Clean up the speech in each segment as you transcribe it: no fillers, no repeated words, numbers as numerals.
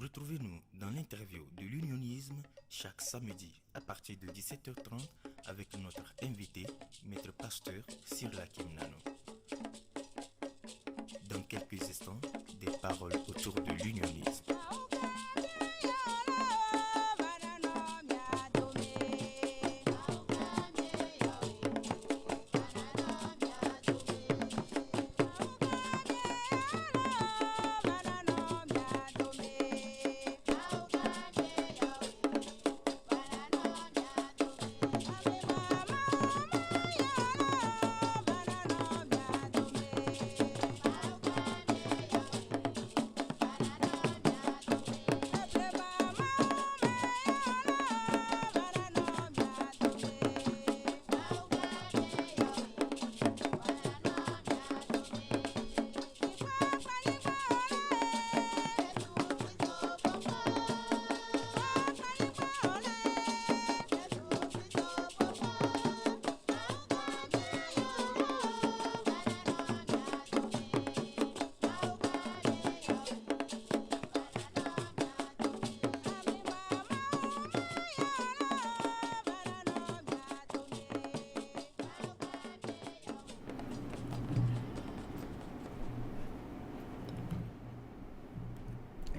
Retrouvez-nous dans l'interview de l'unionisme chaque samedi à partir de 17h30 avec notre invité, Maître Pasteur Sirlakim Nano. Dans quelques instants, des paroles autour de l'unionisme.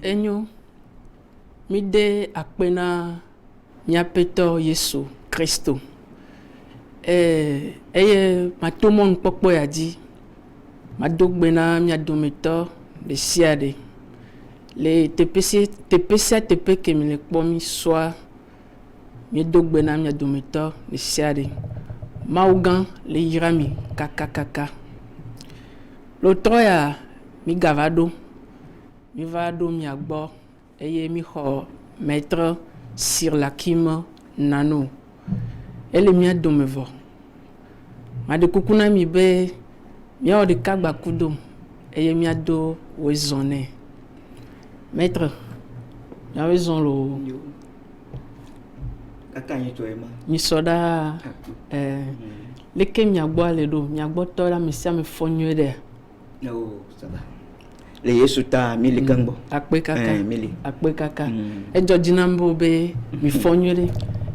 Enyo mide akpena miapeto Yesu Kristo eye matomon pokpo yadi madogbena miadometo de siade le tepe kemile kpomi soa miadogbena miadometo de siade maugan le yirami kaka l'autre ya mi gavado mi va do mi agbo eye mi ho Maître Sirlakim Nano ele mi ado mevo ma de kukuna mi be mi o de kagba kudum eye mi ado wezone Maître ya wezon lo kaka ni to ema mi soda leke mi agbo ale do mi agbo to la mi sia me fonyo de no ça va le Yesu ta mili kango akpe kaka mili akpe kaka ejo dinambo be mi fonyere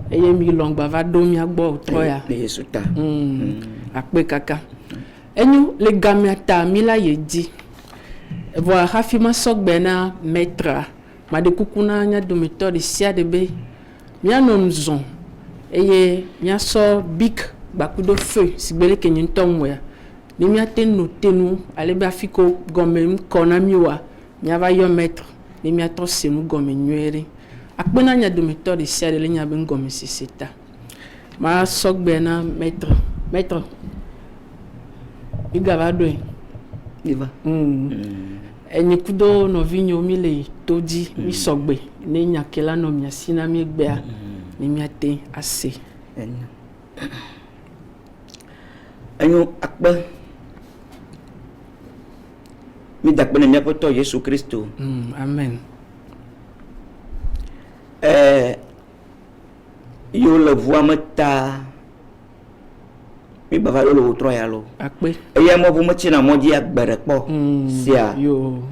eye mi longba va do mi agbo troya le Yesu ta akpe kaka enyu le gamiata mi la yedi voa hafi ma sogbena Maître ma de kukuna nya domito de sia de be mi anonzon eye mi aso big bakudo feu sigbele kenyin tomwe ni mi aten notenu ale ba fiko gome kona miwa mi ava yo Maître ni mi ato senu gome nyere akpena nya dometo de sia de nya ben gome siseta ma sogbena Maître igavado iva enyi kudo no vinyo mi le toji mi sogbe ne nya kela no mi asina mi gbea ni mi aten ase enyo akpa mi dakpene mi apoto Yesu Kristo amen yo le voix meta mi bava lo otro ya lo akpe eya mo bu machina mo di agbere po sia yo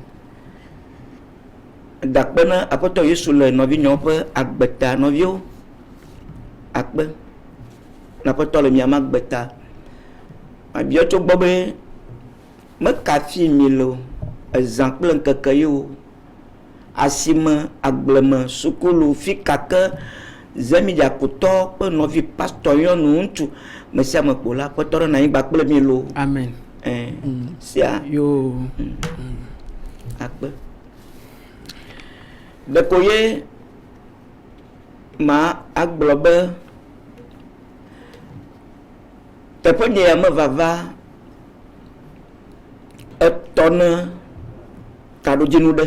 dakpene apoto Yesu le novi nyope agbeta novio akpe na apoto le mi amagbeta abio to gbobe me kafi mi lo exemple nkeke yo asime agbleme sukulu fikake zemi dia kuto pe novi pastor yo nu ntu me sia me pola potoro na yin bakple mi lo amen sia yo akpe de koye ma agblobe tepe dia me vava etone kado jinu de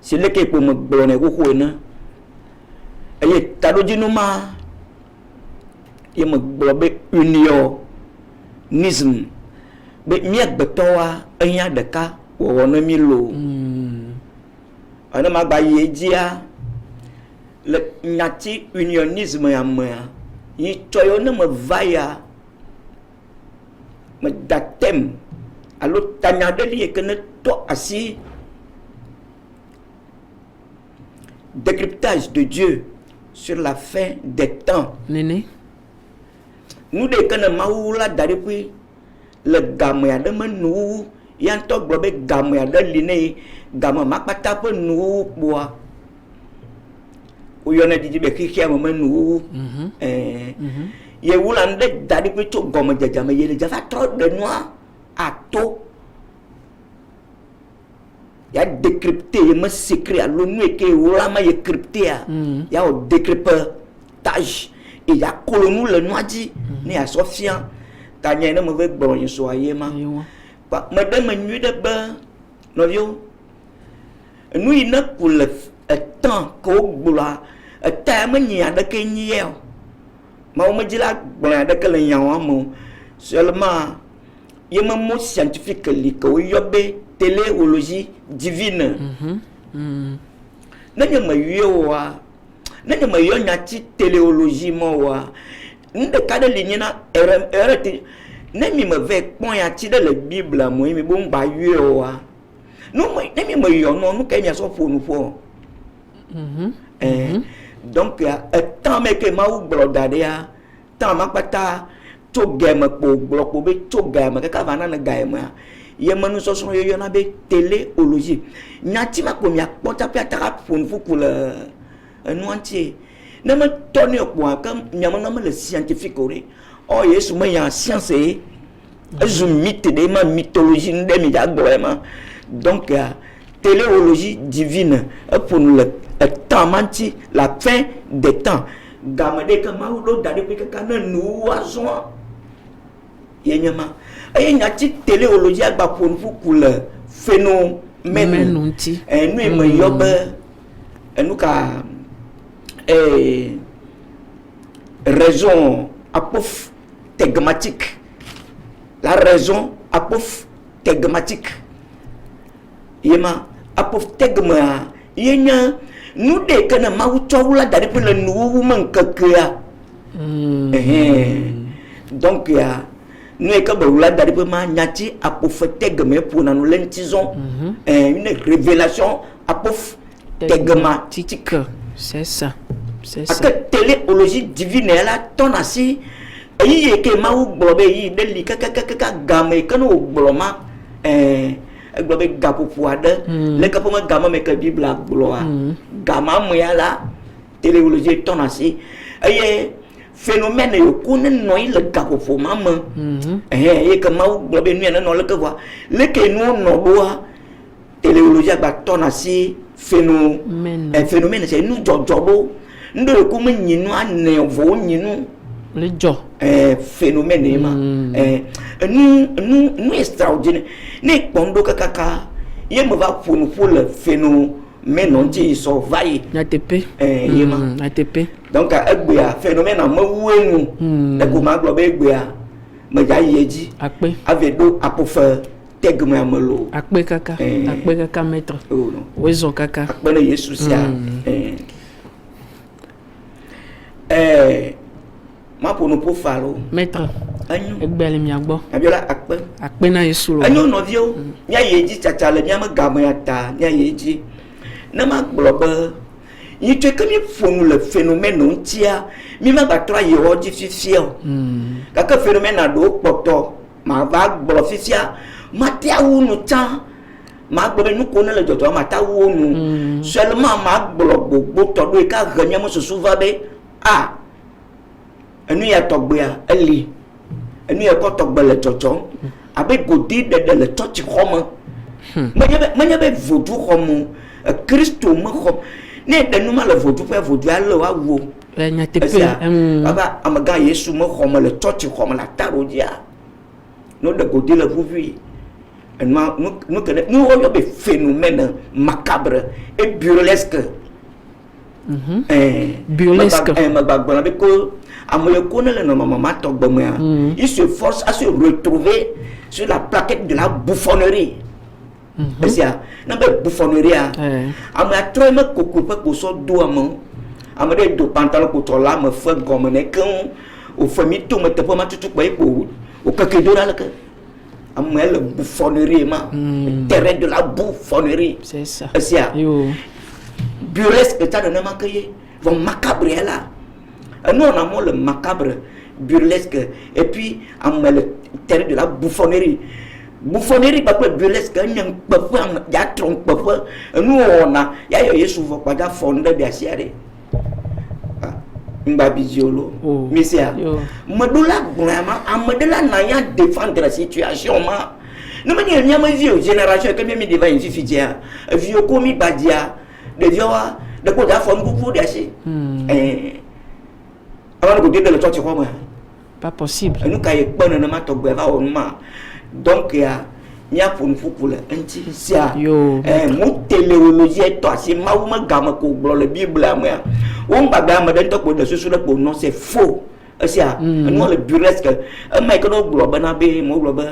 sileke po me glone ko na aye kado jinu ma ye me globe unionism be mi agbetowa enya deka wo na mi lo ana magba ye jia le nyati unionisme ya me yi choyo na me vaya me datem alo tanya de li kena to asi décryptage de Dieu sur la fin des temps. Néné. Nous déconnons maoula depuis le gamin de nous, yanto globe gamin de l'iné, gamin makpata pour nous bois. Ou y'en a dit que qui a moment nous, y a oulande depuis tout gomme de jamais, y a déjà trop de noix à tout. Y a décrypté, y a secret à l'ONU et que oulama y a crypté, y a un décryptage. Et il y a colonou le noidi, ni à Sofian, t'as n'y a un mauvais bon, soyez ma. Madame, nuit de bain, novio. Nous, il n'a pour le temps qu'au boula, un terme n'y a de Kenya. Mais on me dit là, bon, à de Kenya, seulement, il y a un mot scientifique, il y a une téléologie divine. N'a pas eu nene ma yo nyati téléologie mo wa nde ka de ligne na erati ne mi me ve pon ya ti de la bible mo mi bon ba yo wa no mo ne mi me yo no no ka mi aso fo no fo donc temps me ke ma u blodade ya temps ma pata to game ko bloko be to game ka va na game ye manu so so yo na be téléologie nyati ma ko mi apota pe atara fo no fo ko le un entier. Ne me tourne au point comme il y a le scientifique. Oh, yes, moi, il y a science et je mythe de ma mythologie, des médias vraiment. Donc, téléologie divine pour nous le temps menti, la fin des temps. Gamade comme Maoulo, depuis que nous oisons. Il y a une téléologie pour nous pour le phénomène. Nous, nous, raison apophtégmatique. La raison apophtégmatique. Yema apophtégma. Yenya nous déconnons maouchoula d'aller le nouveau manquea. Donc ya nous est comme là d'aller ma nyati apophtégma pour nous l'entison une révélation apophtégmatique. C'est ça. C'est ça. Parce que téléologie divine elle a ton assis et que ma ou globe yi de li kaka game que no gloma globe gapo poade le gapo ma gama me que bible la gloa gama moya la téléologie ton assis et phénomène yo connait noy le gapo fo mama et que ma ou globe nu na no le que voir le que nous no boa téléologie ba ton assis phénomène c'est nous jobo ndo ko me nyinu anevo nyinu le jo phénomène ma nous extraordinaire ne kondo kaka ye me va pour le phénomène on dit so vai ATP ATP donc egbea phénomène en mawenu e ko ma globe egbea me ja yeji akpe avec do apofa tegma amelo akpe kaka maître wezo kaka akpe na yesu sia ma pour nous pour falo maître anyo egbele mi agbo abiola akpe na yesu lo anyo no vio nya yeji chachale nya ma gama ya ta nya yeji na ma globe yi tu que mi fonu le phénomène on tia mi ma ba tra yo di fifia kaka phénomène na do poto ma va gbo fifia ma tia wu no ta ma gbo nu ko na le jojo ma ta wu nu seulement ma gbo gbogbo to do ka ganya mo susu va be enu ya togbea eli enu ya ko togbe le jojo abe godi de le church home manya be vodu home Christo mo home ne de nu ma le vodu pe vodu ale wa wo nya tepe baba amaga yesu mo home le church home la tarodia no de godi le vuvi nous que nous avons des phénomènes macabres et burlesques. Burlesque. Il se force à se retrouver sur la plaquette de la bouffonnerie. C'est ça. La bouffonnerie. On a trop aimé couper pour son dos à mon. On a des pantalons pour toi là, me fait comme quand au famille tout me tape ma tout pour au caquet là que. On a la bouffonnerie, le terrain de la bouffonnerie. C'est ça. C'est ça. burlesque ça ne m'a créé vont macabre là nous on a moins le macabre burlesque et puis on met le terrain de la bouffonnerie parce que burlesque il y a trompe nous on a il y a souvent pas de fondé de assiette Mbabiziolo Misia Madula vraiment Amadela n'a défendre la situation ma nous me n'y a pas vu génération que même devant une fille vieux commis badia de vioa de quoi la forme beaucoup d'assez avant de dire le toi tu crois moi pas possible nous quand il bonne ne m'a to beva on ma donc il y a pour nous pour anti sia mo téléologie toi c'est ma ou ma gamme ko le bible là moi on va gamme dans to ko de ce là non c'est faux sia nous le burlesque mais que no globe na be mo globe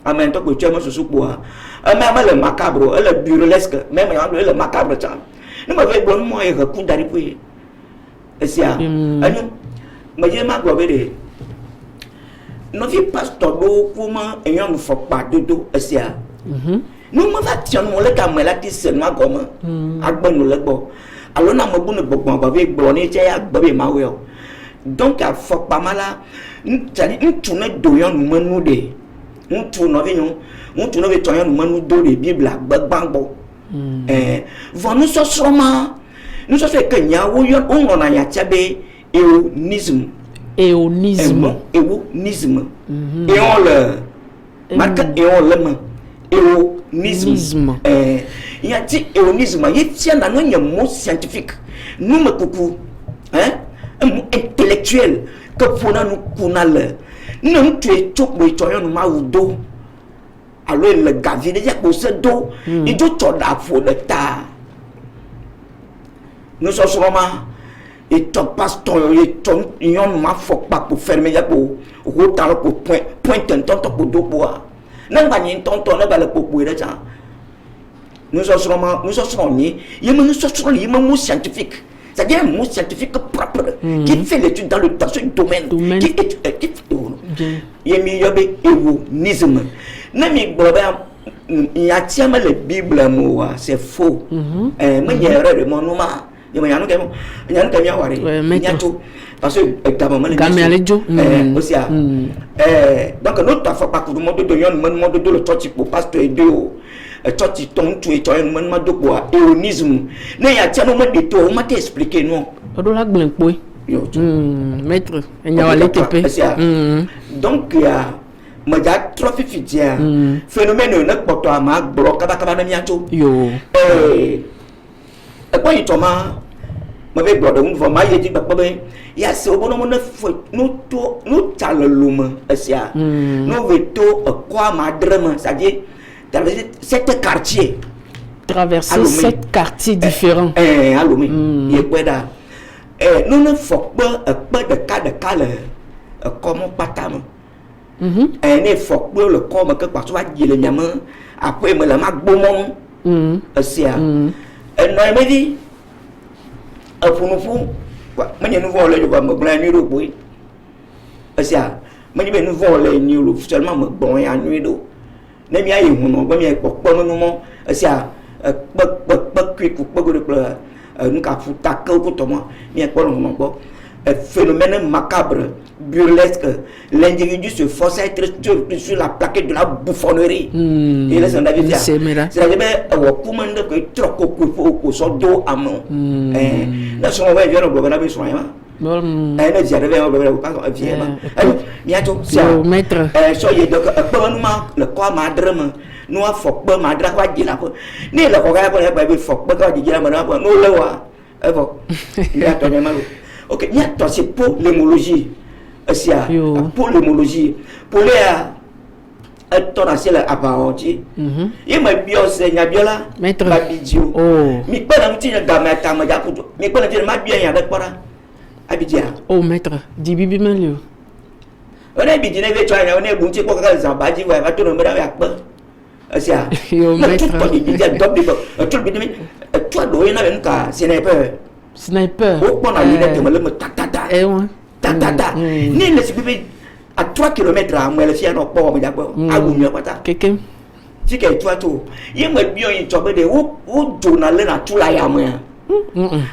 amen to ko chama susu boa mais le macabre le burlesque même le macabre ça nous m'avait bon moi et recours d'aller pour sia nous mais j'ai ma globe de non vi pasteur do comment ayant nous faut pas dodo sia nous me va tiens mon le camela ti seulement comme agbo nous le bo alors na mo bu ne gbogbo ba vi gbo ni je ya gbo be ma we donc a faut pas mala c'est une tourner doyon nous menu de un tourner vi nous tourner vi toyon nous menu do de bible gbangbo vont nous so soma nous so fait que nya wo yon on na ya tiabe éonisme éonisme et on le marque et on le éonisme il y a dit éonisme il tient dans un mot scientifique nous me coucou un mot intellectuel que pour nous kunal nous tu es tout le nous ma do alors le gavi déjà pour ce do il doit t'en faut de ta nous sommes vraiment et ton pasteur et ton yon ma faut pas pour fermer ya pour rotar pour point tonton pour do bois nan ba ni tonton na ba le pour de ça nous sommes ni il nous sommes il mot scientifique c'est-à-dire un mot scientifique propre qui fait l'étude dans ce domaine qui il mi yobe éonisme na mi globa il y a tiens le bible moi c'est faux mais il y a erreur de mon nom il y a un parce que aussi donc notre fois pas que le monde de yon monde de le church pour pasteur et de church ton tu es un monde de quoi éonisme ne y a tiens moment de toi on m'a expliqué non odola gbenpo maître enyawale tepe donc il y a maja trophy fitia phénomène ne poto ama bloc kaba na miato yo quoi il toma mabe brother un va maye di papa ben ya se obono mo na no to no chaleluma asia no veto quoi madrema c'est-à-dire traverser sept quartiers différents alumi ye kweda no no faut pas de cas comment patama ne faut pas le comme que parce que il le nyama après me la mak bomon asia no me di afunufu manya nous voler je va me blanc nuit do boy asia manya be nous voler nuit seulement me bon ya nuit do na mi ayi hu no ba mi popo no mo asia kwi ku pogo de pleur nous ka futa ko to mo mi ko no mo phénomène macabre burlesque l'individu se force à être sur la plaquette de la bouffonnerie et là c'est un avis c'est-à-dire on commande que trop ko so do amon là son va vient au gouvernement be soin na j'arrive au gouvernement pas vient bientôt c'est maître so y donc pas le quoi madrem nous a faut pas madra quoi dit là ni le ko ga ba faut pas quoi dit là ma no le wa bon il a tombé mal. Ok, il y a toi c'est pour l'hémologie. Pour l'hémologie. Pour les torrentiels apparenti. Il m'a bien enseigné bien là. Maître. Babidio. Mais pas dans une gamme à ta maga. Mais pas dans ma bien avec quoi là. Abidia. Oh maître, dis bibi malio. On est bidine avec toi, on est bon, tu peux pas ça, badi va tout le monde avec pas. Asia. Yo maître. Tout le bidine. Toi doit y en avoir un cas, sniper. Oh, on a lunette, on le tatata. Tatata. Ni le subit à 3 km à moi, le chien au port, mais d'abord, à l'union, pata. Quelqu'un. Si quelqu'un toi tout. Il me bien une tombe de ou journal à tout la yamia.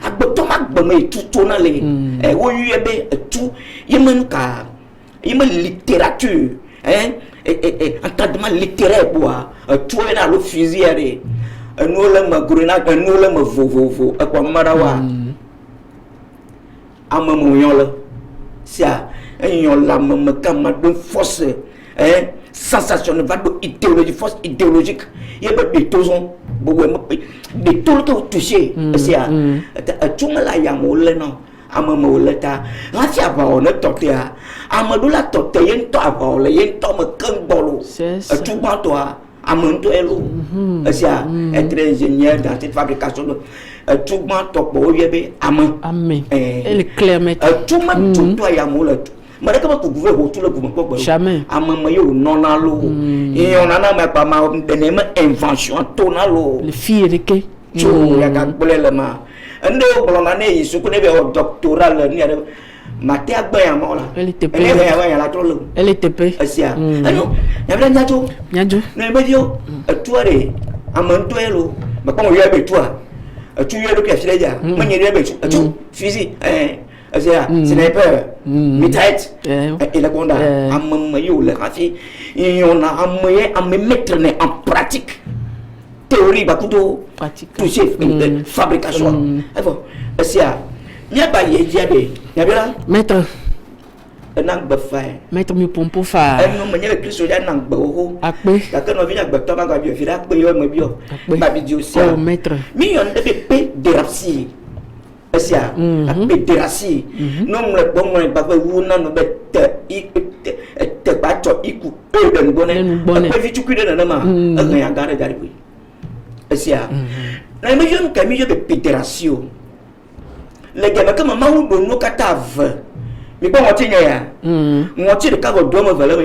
agbetɔ ma gbeme tuto na le woyue be etu yemen ka yemen littérature entendement littéraire boa etu na lo fusière enu le me grona enu le me vovovo ekwa mama wa amemo yon le sia yon la me kama de force sensation va de idéologie force idéologique yebe de tozon bo de tout que toucher sia tu me la yamo le non amemo le ta rafi aba on totea amadu la tote yen to aba le yen to me kan bolo tu ba to amento elo sia être ingénieur dans cette fabrication tu ba to bo yebe amen elle est claire mais tu me tu to yamo le mais comment tu pouvez retourner le gouvernement quoi jamais amama yo non alo et on en a même pas ma dernière invention tonalo le fiereke tu ya ka bolele ma ende bolona ne yi su ko ne be doctoral ni ada mate agba ya mo la elle était payée ya la trolo elle était payée asia ano ya bla nyajo ne be dio tuare amanto elo ba ko yo be tua tu yo do ke fileja mo nyere be tu fizi asia sniper mitraillette et la gonda amama yo le rafi on a amené à me mettre en pratique théorie ba kudo pratique toucher fabrication asia nya ba ye diabe nya bela maître nang ba fa maître mi pompo fa no me nyele kristo ya nang ba ho akpe la que no vient ba to ba ga bio fi da pe yo me bio ba bi di aussi oh maître mi yon de pe de rapsi asia a pe de rapsi no me bon mo ba wu na no be te ba cho iku e den bone pe fi chuku de na ma a ya ga da ri asia na me yon ka mi yo be pédération le gars comme maman do no katave mi pa mo tinya ya mo ti de ka go do mo vele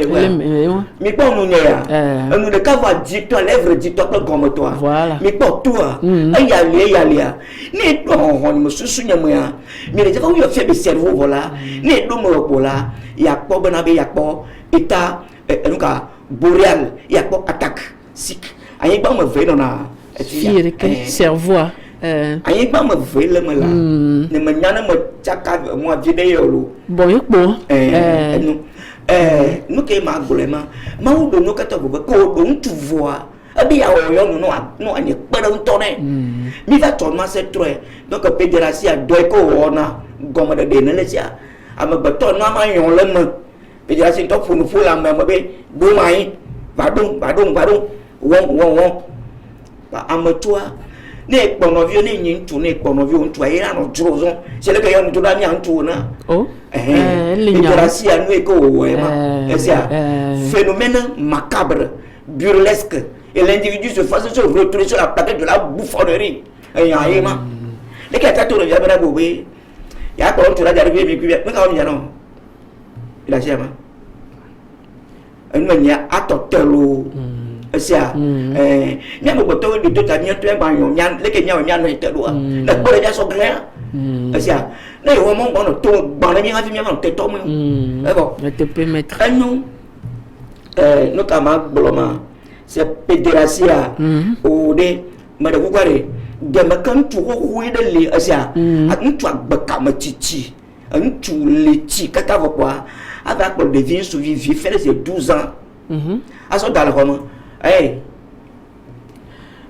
mi pa no nya ya anu de ka va dicto lèvre dicto ko comme toi mi pa toi ya le ni do hon mo susu nya mo ya mi le fa yo fe be cerveau voilà ni do mo ko la ya po bana be ya po eta enu ka boréal ya po attaque sik ayi ba mo ve no na fier que cerveau ayi ba mo ve le mo la ne me nyana mo chaka mo video lo bon yekpo nous que ma golema ma ou do no kata go ko do ntu voa abi ya o yo no anye pere ntone mi va tourner c'est trop donc pédération do ko ona gomo de ne le sia ama beto no ma yon le me pédération to fu la me be do mai va dong won ba amatua ne ponovio ne nyintu ne ponovio ntu ayira no drozo c'est le que yon to da nya ntu na pédération nous ko phénomène macabre burlesque et l'individu se fasse se retrouver sur la plaquette de la bouffonnerie ya yema le que tato le jabera bobé ya ko tu la jarbi mi ku me ka o nyano ila chema enu nya atotelo sia nya mo boto de to ta nya to ba yo nya le que nya no itelo la ko le ja so gre sia ne yo mo bono to ba na mi ha fi mi ma te to mo bon te peut mettre anu notamment boloma c'est pédération o de ma de kware de ma kan tu ho de le asia an tu agbaka ma chichi an tu le chi kata quoi avec le devient survivre faire ses 12 ans aso dans le roman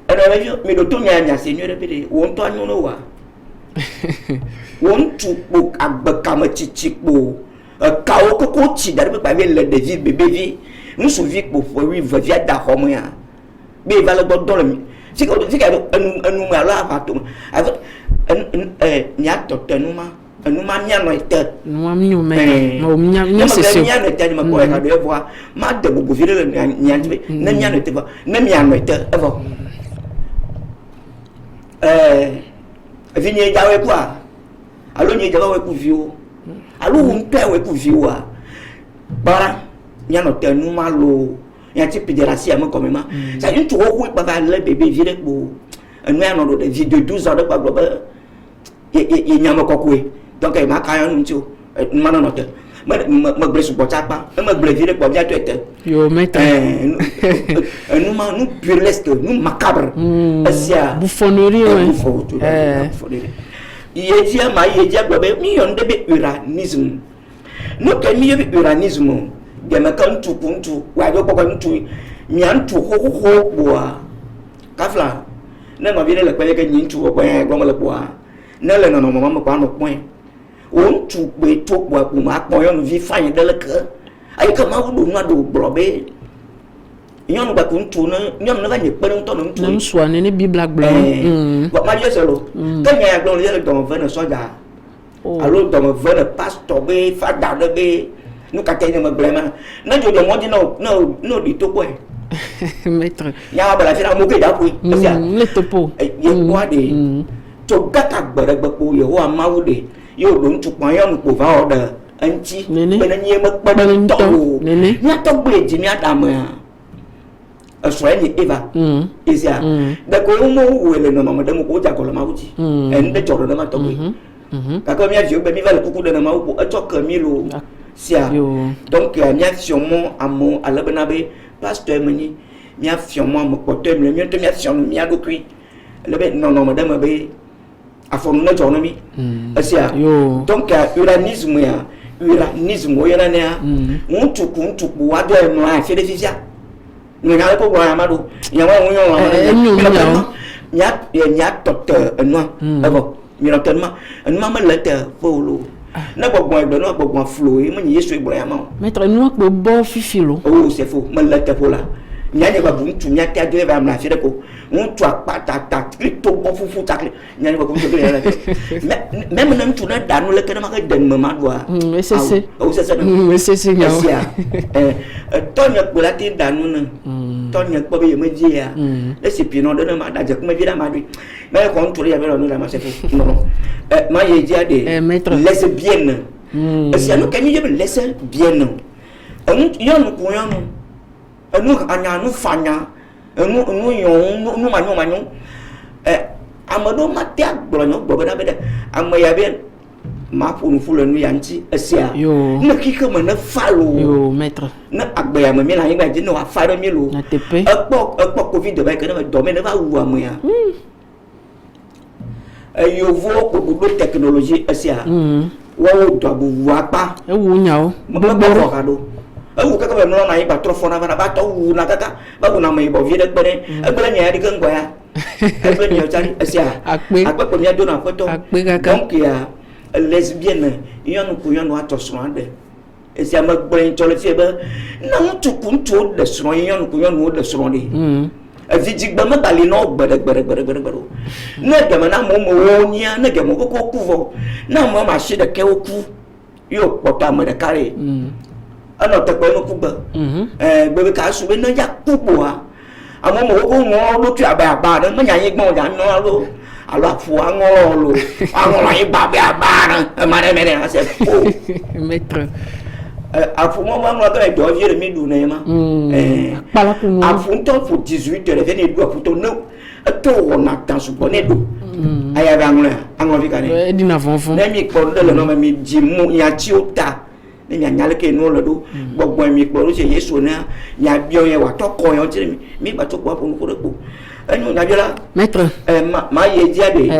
alors mais le to nya seigneur répéter on to anu no wa on tu ko agbaka ma chichi ko kawo ko chi dari ba le devient bébé vie nous souviens pour oui via da homo ya be va le don le si ko anu ma la va to avec nya to tenuma anu ma nya no ite no am nyu me no nya c'est sûr nya no ite ma ko ka de voir ma de bu vire le nya na nya no ite ba na nya no ite evo vinye jawe kwa alo nye jawe ku viu alo unpe we ku viu a bara nya no tenu malo nya ti pédération mo comme ma ça une tu ko pa va le bébé vire ko enu ya no de vie de 12 ans de pa global ye nya mo ko donc ma ka yon ntu ma no te me gble sugbɔ tsakpa me gble vi ɖe kpɔ via to ete Yo maître. nu burlesque nu macabre esia Bouffonnerie yedzia ma yedzia gblɔ be mi yɔ nu ɖe be uranisme nu ke mi yɔ be uranisme gɛmɛ ke ŋutsu ku ŋutsu wòadzo kpɔkpɔ ŋutsu mia ŋutsu xoxoxo kpoa kafla ne nɔvi ɖe le kpe ke nyi ŋutsu kpɔkpɔ ya gblɔm le kpoa ne le nɔnɔme ma me kpoa anɔ kpɔe wo ŋutsu gbe to kpoa kpo ma akpɔ nyɔnuvi fanyi ɖe le ke ayi ke ma ɖo nua ɖo gblɔ be nyɔnu gbe ko ŋutsu ne nyɔnu ne va nye kpe ɖe ŋutɔ ne ŋutsu ŋutsua ne Biblia gblɔ ma yɔ se lo ke nya ya gblɔ le dɔme ve ne sɔdza alo dɔme ve ne pastor be fada ɖe be nu katã ne me gblɔ ma ne dzo mɔdzi ne ɖi to kpɔe maître nya bela fi na mo ke da koe le topo ye kpɔa de tso gaka gbe ɖe gbe kpo yehowa mawu de ye wòɖo ŋutsu kpɔ nyɔnu kpo va wɔ ɖe eŋuti be ne nye mekpe ɖe ŋutɔ o míatɔ gble dzi míaɖa mea esrɔ̃e nye Eva esia ɖeko wo mo le nɔnɔme ɖe me ko wodze agɔ le mawu dzi enu ɖe dzɔ ɖe ma tɔgbe gake mía viwo be mi va le kuku ɖe ne mawu ko etsɔ ke mi lo sia donc mía fiɔ mɔ amewo ale bena be pasteur menyi mía fiɔ mɔ ame kpɔtɔe mi míato mía fiɔ nu mía ɖokui le be nɔnɔme ɖe me be afɔnu ne dzɔ ne mi esia donc uranisme ya uranisme woyɔna nea ŋutsu ku ŋutsu kpo woadɔ emlɔ afi ɖe fifia nya le ko gblɔ ya ma ɖo nyawo ŋunyɔ mía tɔte enua evɔ mirɔte enuma mele te fo ne gbɔgbɔ egbe ne gbɔgbɔ flo ye menye Yesu gblɔ ya ma o maître nua kpe bɔ fifi lo o c'est faux mele te fo la nyanye babu ŋutsu míate ado eva amla afi ɖe ko ŋutsu akpatata krito bɔ fufu takle nyanye babu ŋutsu kle même ne ŋutsu ne ɖa nu leke ne ma ke de nume ma ɖoa esese o sese esese nyawo esia tɔnye kpo la te ɖa nu ne tɔnye kpɔ be yeme dzi ya esi pinɔ ɖe ne ma ɖa dze kume vi ɖe ma ɖoe me xɔ ŋutsu ɖe ya be nu la ma se fo non ma ye dzia de lesbienne esia nu ke mi ye be lesbienne yɔnu ku yɔnu enu anya nu fanya enu yɔ nu manyo ame ɖewo ma te agblɔ nyɔ gbɔ bena be ɖe ame ya be ma ƒo nu ƒu le nu ya ŋuti esia ne xixi me ne fa lo ne agbe ya me mi le anyigba dzi ne wòafa ɖe mi lo ekpɔ covid ba yi ke ne me dɔ me ne va wu amea yevuwo kpo ɖo technologie esia wɔwo do abubu akpa ewu nyawo gbɔgbɔ ka ɖo ewu kaka be mlɔ na anyi ba trɔ fɔ na va na ba tɔ wu na kaka ba wu na ame yibɔ vi ɖe kpe ɖe egble nya ɖi ke ŋgɔ ya egble nya tsari esia akpe kpo mia do na aƒetɔ donc ya lesbienne nyɔnu ku nyɔnu atɔ srɔ̃ aɖe esia me gblẽ tsɔ le fie be na ŋutsu ku ŋutsuwo ɖe srɔ̃ ye nyɔnu ku nyɔnuwo ɖe srɔ̃ ɖe evidzigbe me bali na wo gbeɖe o ne gɛmɛ na amewo me wo nyia ne gɛmɛ koko ku vɔ na amewo ma asi ɖeke wo ku yewo kpɔtɔ ame ɖeka ɖe enɔ teƒe no ku gbe gbebe ka su be ne ya ku kpoa amewo me woko ŋɔ ɖokui abe aba ɖe menye anyigba o dza nɔ alo aƒu aŋɔ lo aŋɔ anyigba abe aba ɖe ema ɖe me ɖe ase po aƒu mɔ mɔ ŋlɔ ke dɔ vie ɖe mi ɖu ne ma aƒu ŋutɔ ƒo 18 heures ne ɖu aƒu tɔ ne eto wɔna ta sugbɔ ne ɖo aya be aŋlɔvi ka ne edina vɔvɔ ne mi kpɔ ɖe le nɔme mi dzi mu miatsiwo ta ne mianya leke nuwo le ɖo gbɔgbɔ mi kpɔ ɖo tse Yesu ne miabiɔ ye wòatɔ kɔ yɔ tsi mi gbatsɔ kpɔ aƒo nuƒo ɖe kpo enyo nabia la maître ma ye dzia de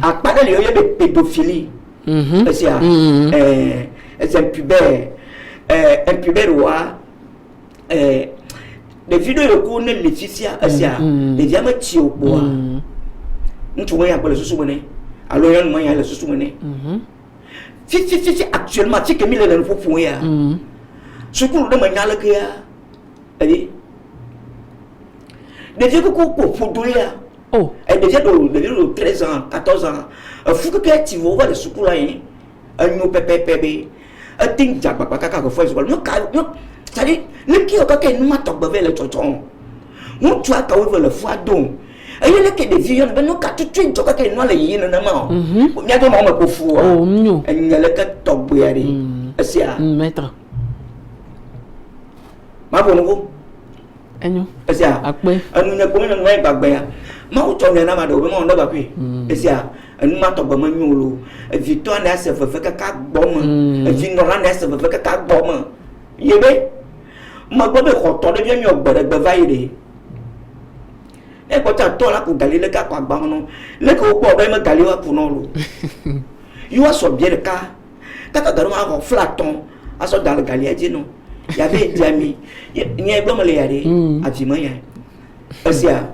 akpa ɖe le yɔ be pédophilie esia esia impubère wa ɖevi ɖe le ko ne le fifia esia ɖevia me tsi o kpoa ŋutsu me ya gbe le susu me ne alo nyɔnu me ya le susu me ne fifi actuellement fi ke mi le nuƒoƒo ya sukulu ɖe me nya leke ya eye ɖevi koko kpo ƒodo ya ɖevia ɖo 13 ans 14 ans efu keke ti vɔ va le sukulu anyi enyo pɛpɛpɛ be ete dza gbagba kaka ke fɔ sukulu nyɔ c'est-à-dire ne kiwo kaka enuma tɔgbe ve le tsɔtsɔ ŋutsu akawo ve le fua dom eye leke ɖevi yɔ be no ka tutu dzɔ kaka enua le yiyi nenema o miato ma wɔme ko fu o enye leke tɔgbea ɖe esia maître ma ƒo nuƒo enyo esia akpe enu nye kpo nyɔnu anyi gbagbea mau to ne na ma do be mo ndo ba kwi esia enu ma to ba ma nyolo victoire na se fe ka gbom vignola na se fe ka gbom yebe ma gbo be ko to de bi mi ogbere gbe vaire e ko ta to la ku galile ka kwa gba no le ko po be ma galiwa ku no lo you so bien le ka garu ma ko flaton aso dal galia ji no ya be jami ni e gbo mo le yare afima ya esia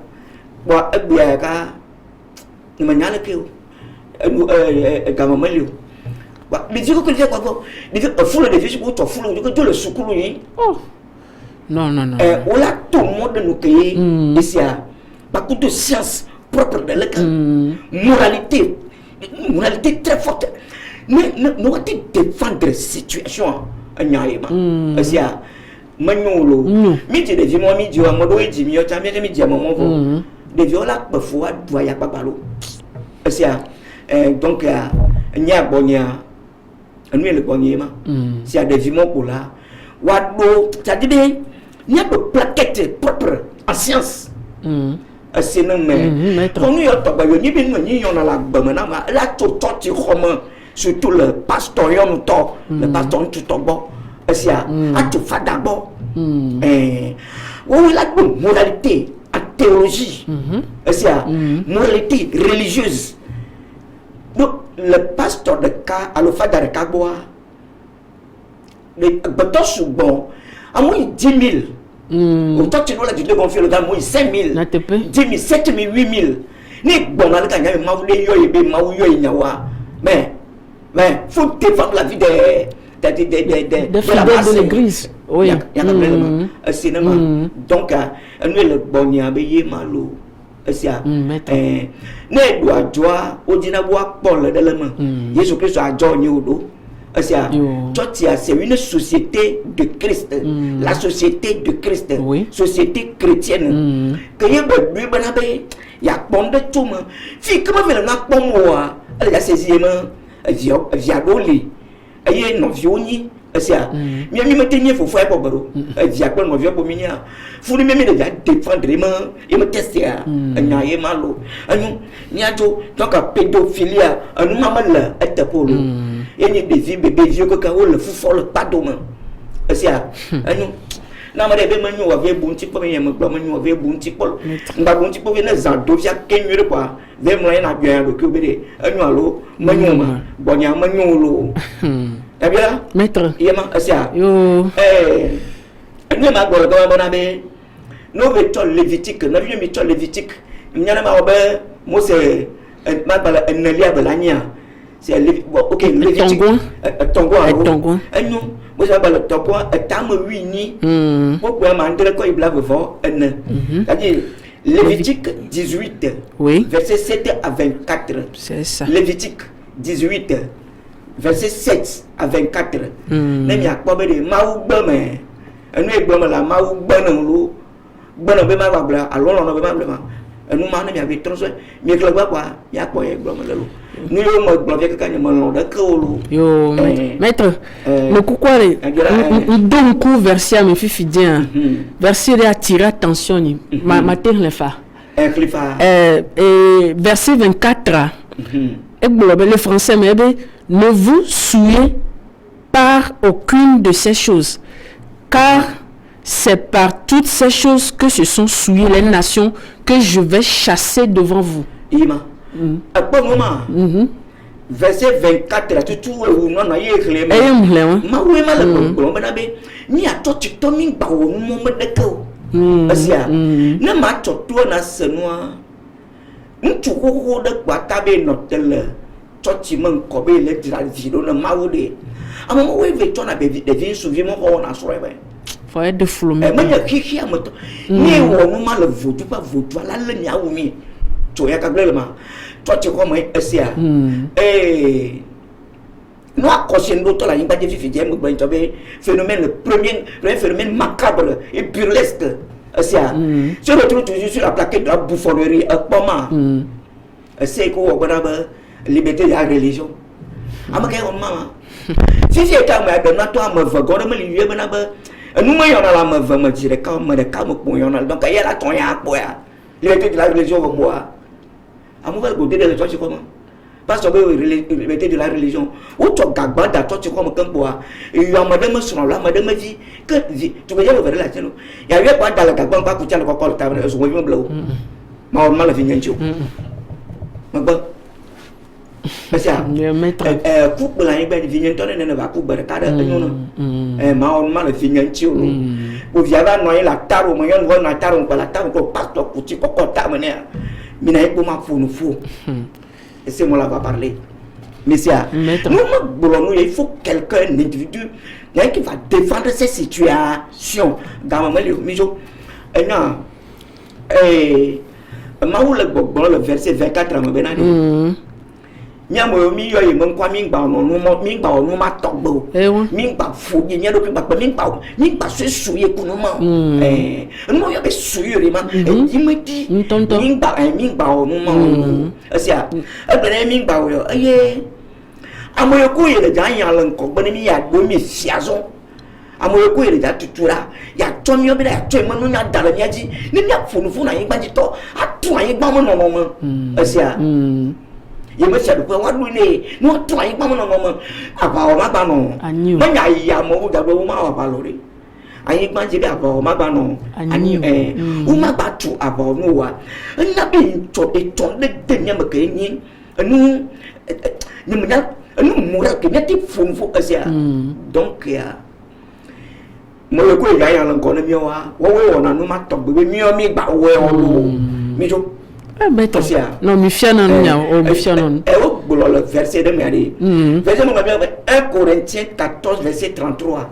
wa ebia ka ni manyana ke gamamalio wa bizi ko kile kwa bizi fulo de fishi ko to fulo ko to le sukulu yi oh non wala tout le monde nous paye ici beaucoup de science propre de la moralité très forte mais nous avons défendre situation anyayema ici manyolo mi ti de vimo mi diwa modo e jimi yo chambe mi diamo mo vo de viola befo adwa ya babalo ici donc nya bonya anu le bonyema si a de vimo pola wado c'est-à-dire il y a des plaquettes propres en science. C'est non mais quand nous y a pas yo ni bin ni on a la bamana la tout tu comment surtout le pastorium to le pastorium tout bon c'est à tout fa d'abord oui la moralité en théologie c'est à moralité religieuse donc le pasteur de cas à le fa d'arkaboa le bateau bon à moins 10 000. Autant tu nous l'as dit, le bon fait le gars, moins 5 000. 10 000, 7 000, 8 000. Ni bon, on a dit, mais, faut défendre la vie de la de l'église. Oui. Donc, nous, le bon, il y a un malo. Ne doit joie, au dinabois, Paul de la main. Jésus-Christ a joigné au dos. C'est une société de Christ, la société de Christ, société chrétienne. Que y a il y a bon de tout le monde. Fille, comment fait le n'a pas moi? Elle a saisi via Doli. Elle est non vioni. C'est ça. Mais il m'a tenu pour faire pour Baro. Via quoi non via pour minia. Faut lui même déjà défendre et me tester. Un naïe malo. Un niato donc à pédophilie. Un maman là est pour lui. Et ni des bébés vieux que quand le fou fort le pas d'homme. C'est ça. Un na ma de be manyu wa vie bunti po me me manyu wa vie bunti po nda bunti po be na zan do via kenyu kwa ve mo na bia do ku be de anyu alo manyu ma bonya manyu lo ya bia maître yema asia yo anu ma gbo ga bona be no be to Lévitique na vie mi to Lévitique nyana ma obe Mose ma bala enelia belania c'est ok Lévitique tongo anyu vous avez le top tam wini pourquoi mandre ko ibla befo c'est-à-dire Lévitique 18 verset 7 à 24 c'est ça Lévitique 18 verset 7 à 24 nem ya ko be de mawu gbeme enu egbeme la mawu gbenu lo gbenu be ma gbla alolo no be ma blema enu ma nem ya be tronso mi kle gba kwa ya ko e gbeme lo nous yo maître le coucouare donc verset à me fidien verset de attirer attention ma terre le fa et verset 24 et le français mais ne vous souillez par aucune de ces choses car c'est par toutes ces choses que se sont souillées les nations que je vais chasser devant vous. À quoi moment verset 24 là tout non na yekle ma we ma le ko na be mi ato tito mi gba wo mo de ko asia na ma to to na senua ntu ko de gba ta be no tele church man ko be le dira video na ma wo de ama mo we ve to na be de vi souvi mo ko na so be faut être de flou mais ma ya kiki amato ni wo no ma le vodu pa vodu la le nya wo mi to ya ka ble ma toi tu vois moi SCA nous accrochons d'autres là il pas de fidèle mais phénomène le premier phénomène macabre et burlesque SCA je retrouve toujours sur la plaquette de la bouffonnerie comment c'est quoi liberté de la religion amaka maman si c'est quand même de toi me va gomme lieu banaba nous me yona la me va me dire quand me de quand me donc il y a la ton ya boya liberté de la religion va boire. À mon côté de la toi tu comment? Parce que liberté de la religion. Où tu gagba da toi tu comme quand boire. Et il y a madame sur là, madame dit que tu veux dire le là tiens. Il y a eu pas dans la gagba pas coucher le coco table sur le blanc. Ma on mal fini tu. Ma bon. Parce que coupe la yébe vient donner ne va couper le cadre non. Ma on mal fini tu. Ou via va noyer la taro moyen voit na taro pas la taro ko pasteur coucher coco table ne. Mais n'a pas ma fou. Et c'est moi là va parler. Mais c'est il faut quelqu'un, un individu qui va défendre ces situations. Dans le verset 24 Nyamo mi yo yimon kwa mi gba onu ma togbo mi gba fu ye nya do mi gba suye kunu ma no yo be suye ma yimedi mi gba onu ma asia abere mi gba yo aye amoyo ko ye le jan yan lan ko bani mi ya do mi fiazo amoyo ko ye le ja tutura ya to mi obi da to mo no nya dala nya ji ni nya fu na yin gba ji to atu ayin gba mo no asia ye me se do wa lu ni no to ayin gba mo no aba o ma gba no ma nya ya mo da bo ma aba lori ayin gba ji be aba o ma gba no o ma gba tu aba o no wa na bi to e to de nya ma ke ni anu ni mo na anu mo ra ke nya ti fu asia donc ya mo le ko ya ya lan ko na mi wa we na no ma to be mi o mi gba we o lo mi jo non mi fiana nya o mi fiana o bolo le verset de mi verset mo ga 1 Corinthiens 14 verset 33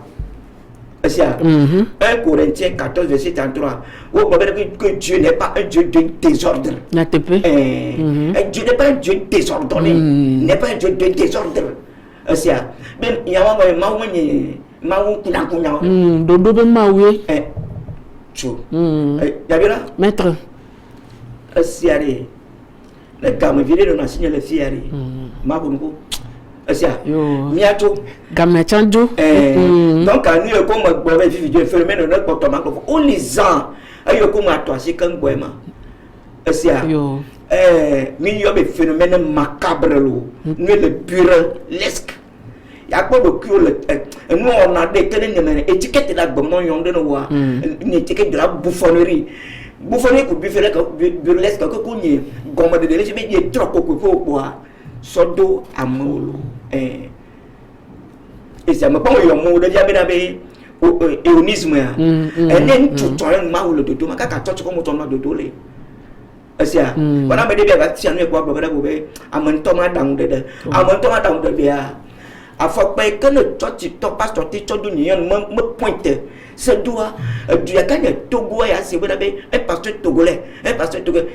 asia 1 Corinthiens 14 verset 33 o ba que Dieu n'est pas un Dieu de désordre na tepe Dieu n'est pas un Dieu désordonné n'est pas un Dieu de désordre asia ben ya ma woni ma kuna dodo be ma we tu ya bira maître asiare le gamme vide de na signale fiari ma bongo asia miato gamme chanjo donc à nous comme boire vivre phénomène de comportement on lisant ayo comme à toi c'est quand boema asia mi yo be phénomène macabre lo nous le burlesque ya ko do ku le nous on a des tenen étiquette la bon non yon de no wa une étiquette de la bouffonnerie bouffonnerie ko bifere ko burlesque ko ni gomme de délai je be trop ko quoi sodo amolo et ça me pas yo mo de ya be na be ironisme ya et nen tout temps ma ou le dodo ma ka to ko mo to na dodo le asia wana me de be ba ti anu e ko ba bo be amon to ma dang de bia afok pa que le toti to pastor ti to dunia me pointe ce doigt du ya kanya Togo ya se bena be un pasteur togolais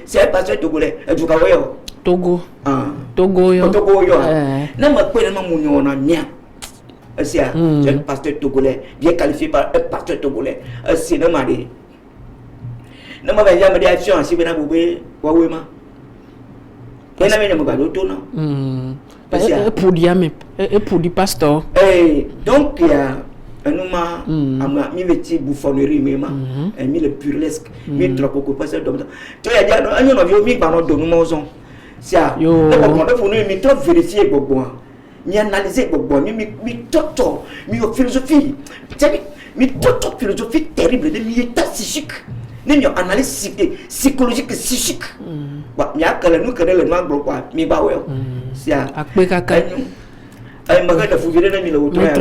c'est un pasteur togolais du ka yo Togo yo na ma pe na mu nyo na nia asia c'est un pasteur togolais bien qualifié par un pasteur togolais c'est na ma de na ma ba ya ma de action si bena bo be wa we ma ena me na mo ba do to na pour du pasteur donc il y a un mi veti bouffonnerie même mi le burlesque mi trop ko passer donc to ya dia no anyo no vi mi gba no do no mozo sia e ko ko fo no mi trop vérifier gbogbo mi analyser gbogbo mi toto mi philosophie mi toto philosophie terrible de mi état psychique ni mi analyse psychologique psychique ba mi akala nu kene le magro kwa mi ba we sia akpe kaka ay maga da fuvire na mi le woto ya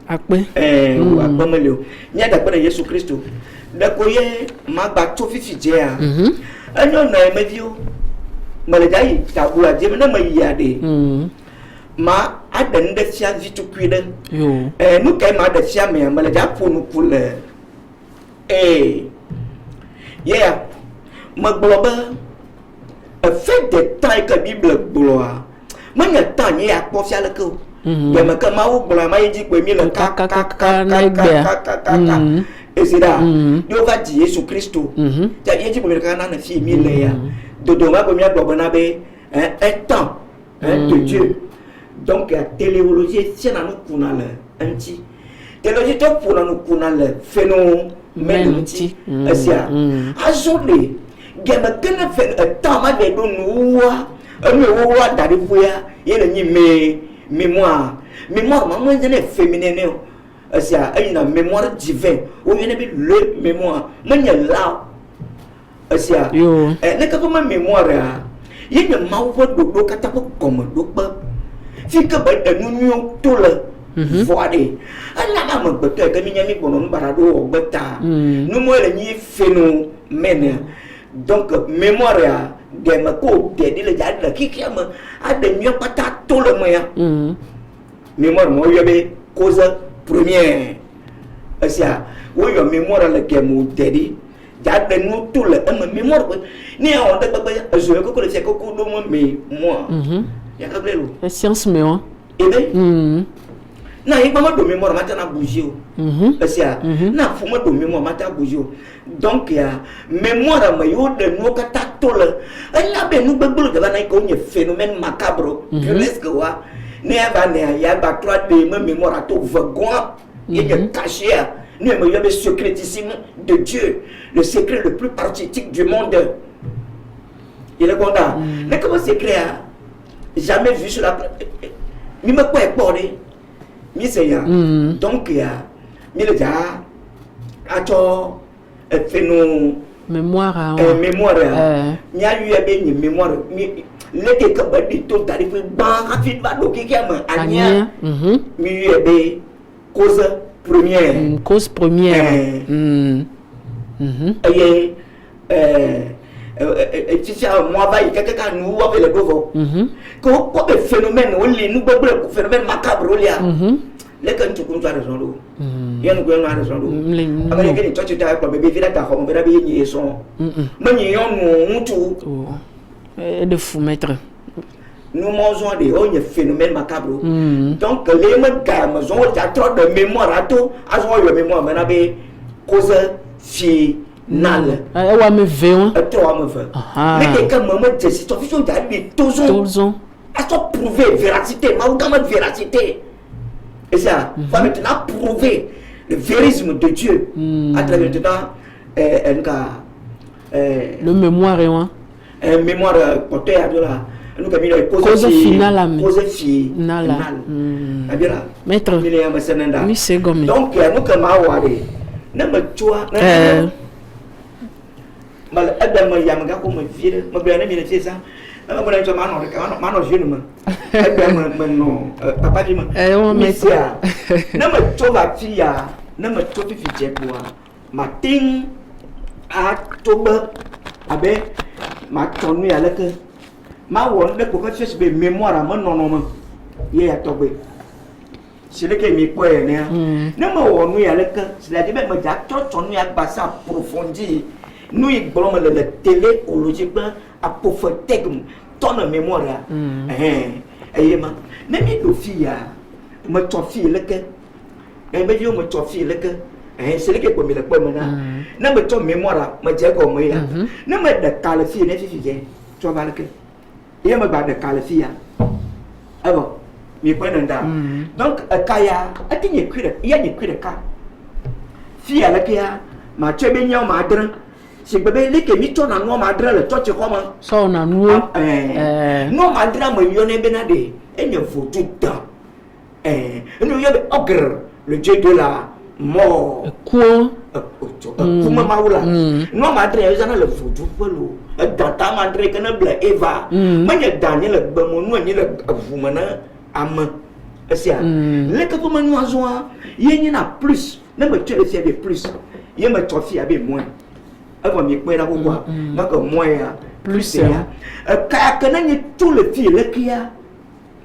akpe akpe melio nya da kwa Yesu Kristo da ko ye magba to fifi je ya anyo na emevio malejai ta bula je na mayiya de ma adan da sia vitu kwide nu kai ma da sia me maleja ponu kule yeah ma globa a fait de temps que Bible gloire manya temps ni a ko fia le ko ya ma ka ma wo gloire ma yi ko mi le ka et c'est là Dieu va dire Jésus Christ ya yi ko mi ka na fi mi le ya dodo ma ko mi agbo na be un temps de Dieu donc la téléologie c'est na nous kuna le anti théologie to pour nous kuna le phénomène Menuti. Asia. Azole. Gema kena fe tama de do nuwa. Me wa dari boya. Yele ni mémoire. Mémoire maman est féminine. Asia une mémoire divine. Ou yene bi le mémoire. Manya la. Asia. Ne ka kuma mémoire a. Yene mawo do kata ko comme do ba. Fika ba enu to le. Voade. Ala ma mo gbeto e kemi nyami bono barado ogbeta. Nu mo le ni phénomène. Donc mémoire a de ma ko de di le ja de kiki am a de mi pata to le moya. Mémoire mo yobe cause première. Asia, wo yo mémoire le ke mo de di ja de nu to le mémoire ni on de ba je ko le fait ko do mo moi. Ya ka blelo. Science me wa. Ebe? Na yi ba ma do mémoire mata na bouger o. Asia, na fu ma do mémoire mata bouger o. Donc ya mémoire ma yo de no kata tole. Anya be nu gbegbo de ba na ko nye phénomène macabre. Presque wa. Ne ba ne ya ba 3D ma mémoire to vagon et de caché. Ne me yo be secrétissime de Dieu, le secret le plus participe du monde. Il est content. Mais comment c'est créé? Jamais vu sur la mi me quoi porter mi c'est ya donc ya mi le ja a to fait nos mémoire mémoire mi a eu be ni mémoire mi le ke ka ba di to dari fi ban rapide ba do ki ma ania mi eu be cause première tu sais moi va y quelqu'un nous va le govo ko be phénomène on li nous gbegbe phénomène macabre lia le kan tu kun tu raison do yen ko na raison do amene ke ni to ta ko be vira ta ko be ra be ni son ma ni yon no mutu de fou maître nous mangeons des phénomènes macabres donc les me gamme ont trop de mémoire à tout à son le mémoire maintenant be cause finale wa me veon toi me veut mais quelqu'un me dit si tu fais ça toujours à toi prouver véracité ma ou gamme véracité et ça va maintenant prouver le vérisme de Dieu à travers maintenant le mémoire et mémoire portée à de la nous camino cause finale cause finale abira maître mi c'est gomme donc nous comme awari na me toi mal adam yam ga ko me vire me bien mi ne ça ma bon to mano jeune ma adam no papa di ma mesia na me to va fia na me to fi je boa matin a to ba abe ma tonu ya le ke ma won de ko ka face be mémoire ma non ma ye ya to be c'est le que mi poe ne na ma wonu ya le ke c'est la de me ja to tonu ya ba sa approfondir nous y bolom le télé au logiquement approfondir ton mémoire ma même do fia ma to fi le ke be yo ma to fi le ke c'est le que ko mi le po ma na ma to mémoire ma je ko mo ya na ma de kala fi ne fi je to ba le ke il me ba de kala fi ya bon mi ko nda donc kaya atinye kwire ya ni kwire ka fi ya le ke ya ma chebe nya ma dran si bébé les que mi to na no ma dran le to che ko ma so na no no ma dran mo yo ne be na de enye fotu da nous y a ogre le dieu de la mort quoi kuma maula no ma dran yo na le fotu pelo data ma dran que na bla eva manya daniel ba mo no ni le avumana am esia le que kuma no azoa yenyi na plus na me tu le faire de plus ye me tofi abe moins avant mi kwera ko kwa na ko moins ya plus ya ka kana ni tout le fil le kia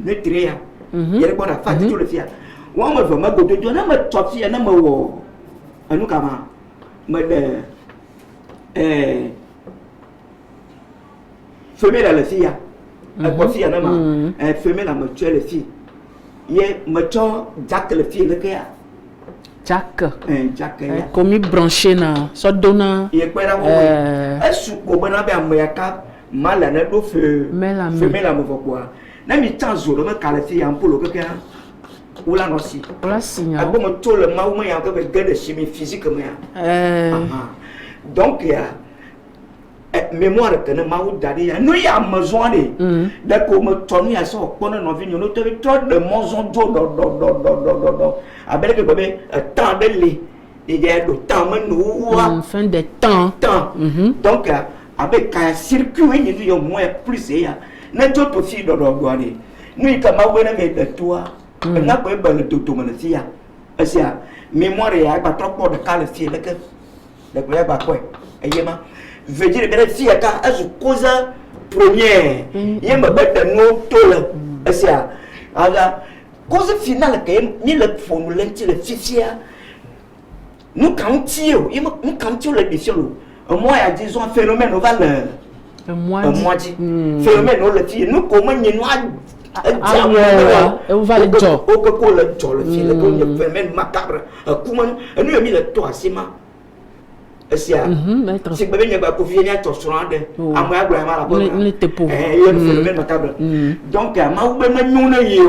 ne tria ye ko na fa tout le fil wa ma va ma go do na ma tofi na ma wo anu kama ma de femelle la fille ko fille na ma femelle ma tuer le fille ye ma to jack le fille le kia Jack Jack comme branché na so dona ye kwera wo esu ko bana be amyaka mala na do fe femela mo fo kwa na mi tanzo lo me kala fi am polo keke ou la noci. Ola sinya. A bon tout le maou mais encore de chimie physique mais. Donc il y a mémoire que ne maou dadi nous y a besoin de d'accord me tourner à ça pendant nos vies nous te trop de monzon do avec que bébé temps de lit il y a le temps nous fin de temps donc avec un circuit il y a moins plus il y a n'importe aussi dans le doigt nous comme maou mais de toi n'a pas ben le tout mon fille c'est mémoire il y a pas trop de cas le fille le quoi ba quoi et yema veut dire que si à cause première il y a de nous tout le c'est alors cause finale que ni le fond le fichier nous comptons nous comptons la mission moi à disons phénomène on va le moi phénomène on le fait nous comment nous on va le job au que le job le phénomène macabre comment nous a mis le toit ciment c'est si bébé n'y a pas confié ni à ton soin de à moi à gloire la bonne il y a le phénomène macabre donc ma ou ben nous ne y a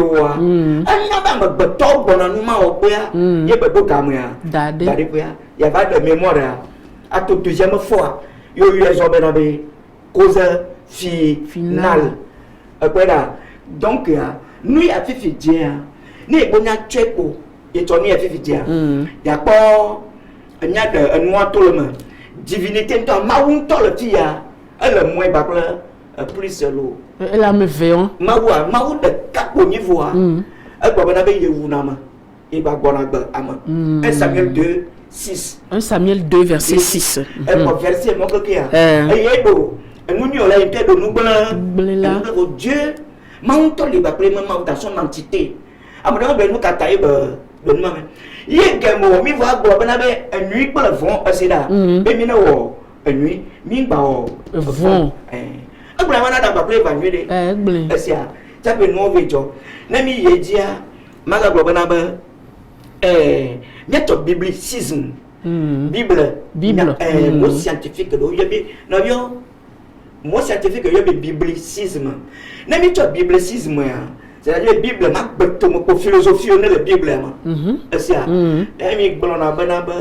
n'a pas de top bon nous ma au boya y a pas de caméra dade boya y a pas de mémoire à toute deuxième fois yo eu les hommes dans cause finale après là donc nous y a fait dire ni bon a chepo et ton y a fait dire y a pas il y a de noir tout le monde divinité dans maoun tout le tia elle moins bakla plus l'eau elle a me veillon maou de cap au niveau elle va ben avec yewunama et ba bona ba ama 1 Samuel 2 6 1 Samuel 2 verset 6 elle va verser mon coquille et do nous n'y a été de nous blanc Dieu maoun tout les bakla maou dans son entité amana ben nous kataye ba de nous il y a mo mi va go bana be nuit pour le vent c'est là be mi na wo nuit mi ba wo vent agba wana da ba play ba nuit de c'est ça be no ve jo na mi ye dia maga go bana be méthode biblicisme bible mot scientifique do yebi na bio mot scientifique yebi biblicisme na mi to biblicisme ya c'est-à-dire la Bible n'a pas de philosophie on est la Bible c'est ça mais blona banaba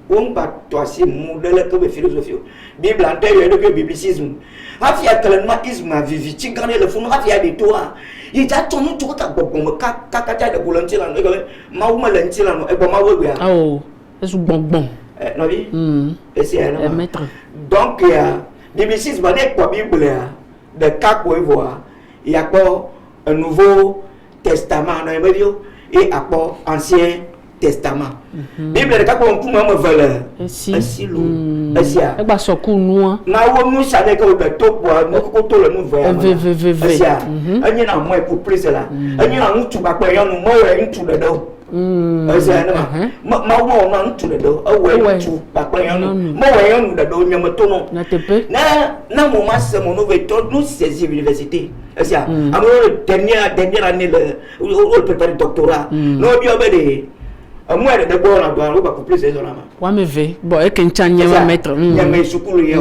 on va toi si modèle que philosophie Bible antérieure de biblicisme afia calmatisme a vivi tu gagner le fond afia de toi il y a ton nous tout ka bon ka de volonté là ma ou ma lenti là et bon ma ou bien oh c'est bon non oui et c'est maître donc biblicisme n'est pas Bible de cas qu'on voit il y a quoi un nouveau testament dans le Bible et apport ancien testament Bible de quand on me valeur si l'eau e ba soku noa na wo nu sha de ko be to po no ko to le nu ve ya anyi na mo e pour plus là anyi na ntu ba pe yon mo we ntu de do ese na ma wo na ntu de do we ntu ba pe yon mo we yon de do nyam to no na tepe na mo ma se mo no ve to nous ces universités ese amo dernière année le préparer doctorat no bi obede moi de bon la doit pas plus ces là wa me ve bon e ken chanye wa maître ya me sukulu yo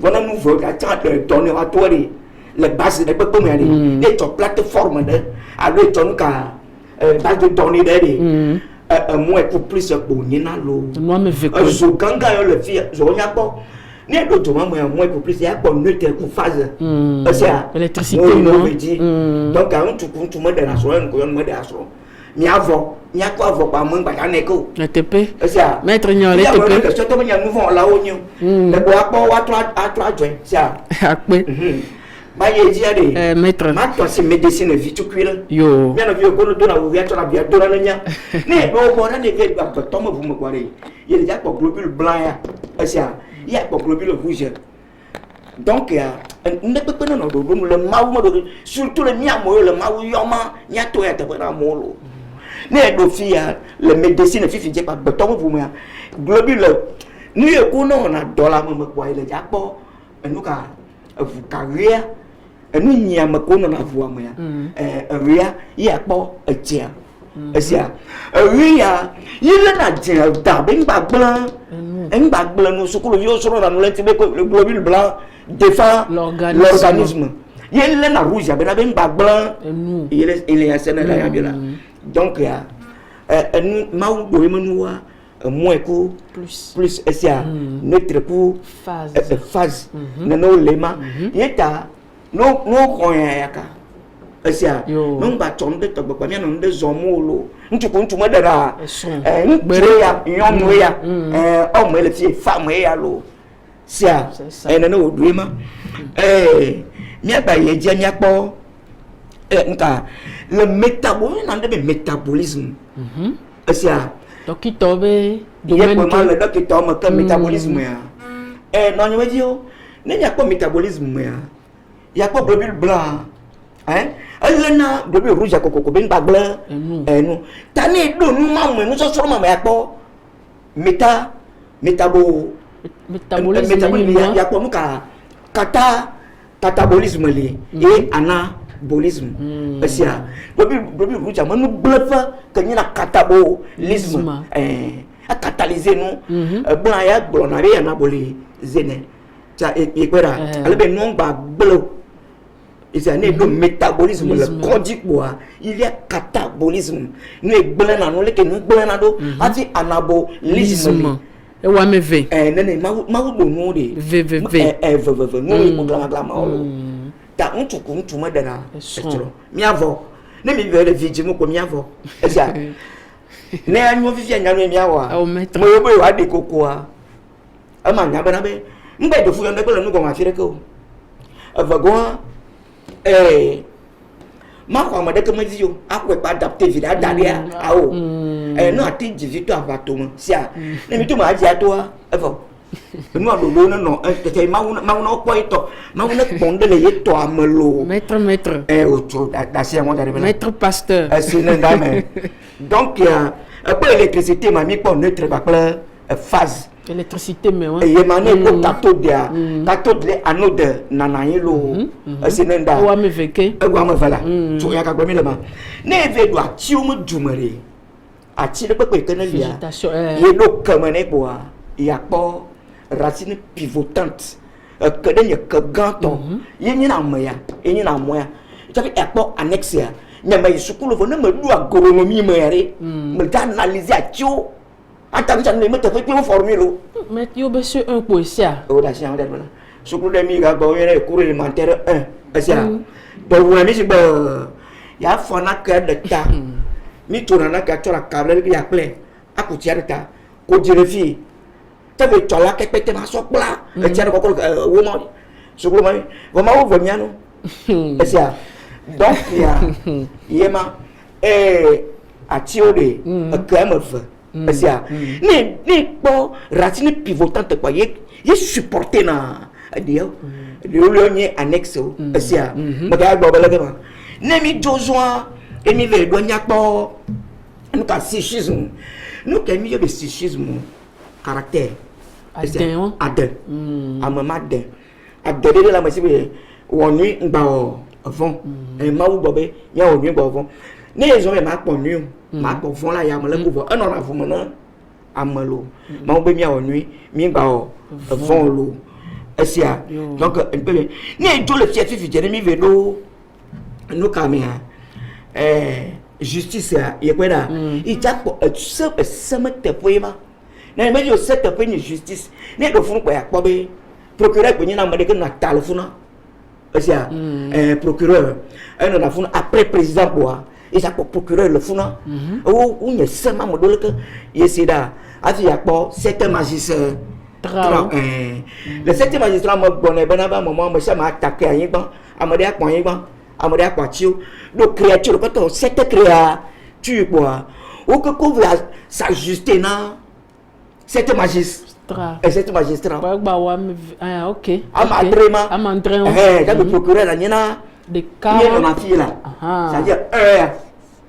wana nous veut ka ta donner à toi les bases de peu mais les plateforme de avec ton ka base de données de moi pour plus pour ni na lo moi me ve ko zo ganga yo le fi zo nya po ni do to moi pour plus ya ko neutre pour phase c'est électricité donc on tout monde de la soirée ko on monde de la soirée mi avant ni a quoi avoir pas moins ba ne ko la TP c'est maître nyole TP que surtout nous vont là haut nous le bois pas à 3 joints c'est akpe ba ye dia de maître ma toi c'est médecine viticule yo bien vu ko do na wo ya to la bia do na nya ne do ko na ne ve ba to mo vous me croirez il y a déjà globule blanc ya c'est il y a globule rouge donc ne peut pas non do le maou surtout le nya mo le maou yoma nya to ya ta na mo lo ne do fia le médecine fifi je pas beton vous moi globule nous ko non na dollar me quoi le japo nous ka vous carrière nous nya me ko na voix moi ria ya po etia esia ria il na dia da ben ba blanc en ba blanc nous sukulu yo soro na le tibe le globule blanc défend l'organisme il est na rouge ben ba blanc il est à scène là ya bien Donc mau do menua moins ku plus esia neutre ku phase no lema yeta no konya yaka esia no ba chom de to gba mi no de zomolo ntuku madara gbere ya yomo ya o mo le fi fa mo ya lo sia no oduema mi agba ye je mi apo nka le métabolisme esia dokito be domaine que le dokito mo que métabolisme ya non yo dio ne ya ko métabolisme ya ko globule blanc elena globule rouge ko ben ba blanc no tani do nu ma mo so so ma ya ko métabolisme ya ko mu ka catabolisme li et anabolisme esia globule rouge ma nu blefa que ni na catabolisme a catalyser nous blanc ya blona be anaboli zene ta ekwera alebe non ba blo c'est un métabolisme le conduit quoi il y a catabolisme nous blana nous le que nous blana do ati anabolisme e wa me ve nene ma do no de ve nous glama ta untu madana estro mi avo ne mi vele vidi mo ko mi avo esia ne anyo fifia nyano mi awa mo yobo wa de kokoa ama nyaba na be mbe do fu yo ndebele nu go ma fire ko avago ma ko ma de ke mazio akwe pa adapter vida dalia awo no ati jivito avatoma sia ne mi to ma aji atoa evo no do no te ma no ko ito ma no bonde le yeto amelo maître oto da sia mo dare maître pasteur sine ndame donc après l'électricité m'a mis pour neutre ba phase électricité mais ouais et mané pour cathode les anode nanayelo sine nda wa me veke wa me vala to ya ka gba mi le ma ne ve do ati o mu dumare ati le pepe kenelia ye lo kamane boa ya po racine pivotante que de que ganto yini na moya tu as po annexe nyama yisukulu vo na madu agronomie mayare me ta analyser atio ata ncha ne meta fe formule mais yo be sur un poesia o da sia ndela sukulu de mi ga gbo yere cours élémentaire 1 asia do wa mi siba ya fona ka de ta mi tona na ka tora kable ya ple akuti arta ko direfi tabe tola ke pete ma sokla e tiare ko wo mo sukulu mai wo ma wo miano asia donc yema atiode kamev asia ni po racine pivotante quoi ye supporter na dio le ni annexe asia maga gbo belega ne mi jozoa emi ve do nya po nous ka psychisme nous ka mi ye psychisme caractère aden amamade adede la masibe woni ngba avant et ma ou bobé ya o mi gbo avant ne ezo me ma po nu ma po fon la ya mo le ko un on avou mona amalo ma o be mi o nu mi gba o avant lo esia donc un peu ne jo le fief fi jere mi velo no kamia justice ya kweda ijapo se te poema na me yo set up ni justice ne do fun ko ya po be procureur ko ni na made ke na talfuna esia procureur un na fun après président boa et ça procureur le funa o nye sema modole ke yesida afi ya po sept magistrat le sept magistrat mo bonne benaba moment mo sama attaquer ayin ban amade akpon yin ban amade akwatio do créature ko to sept créature quoi o que ko va s'ajuster na sept magistrat et sept magistrat ok amandrema dans le procureur la nyina de cas on a fille là ça veut dire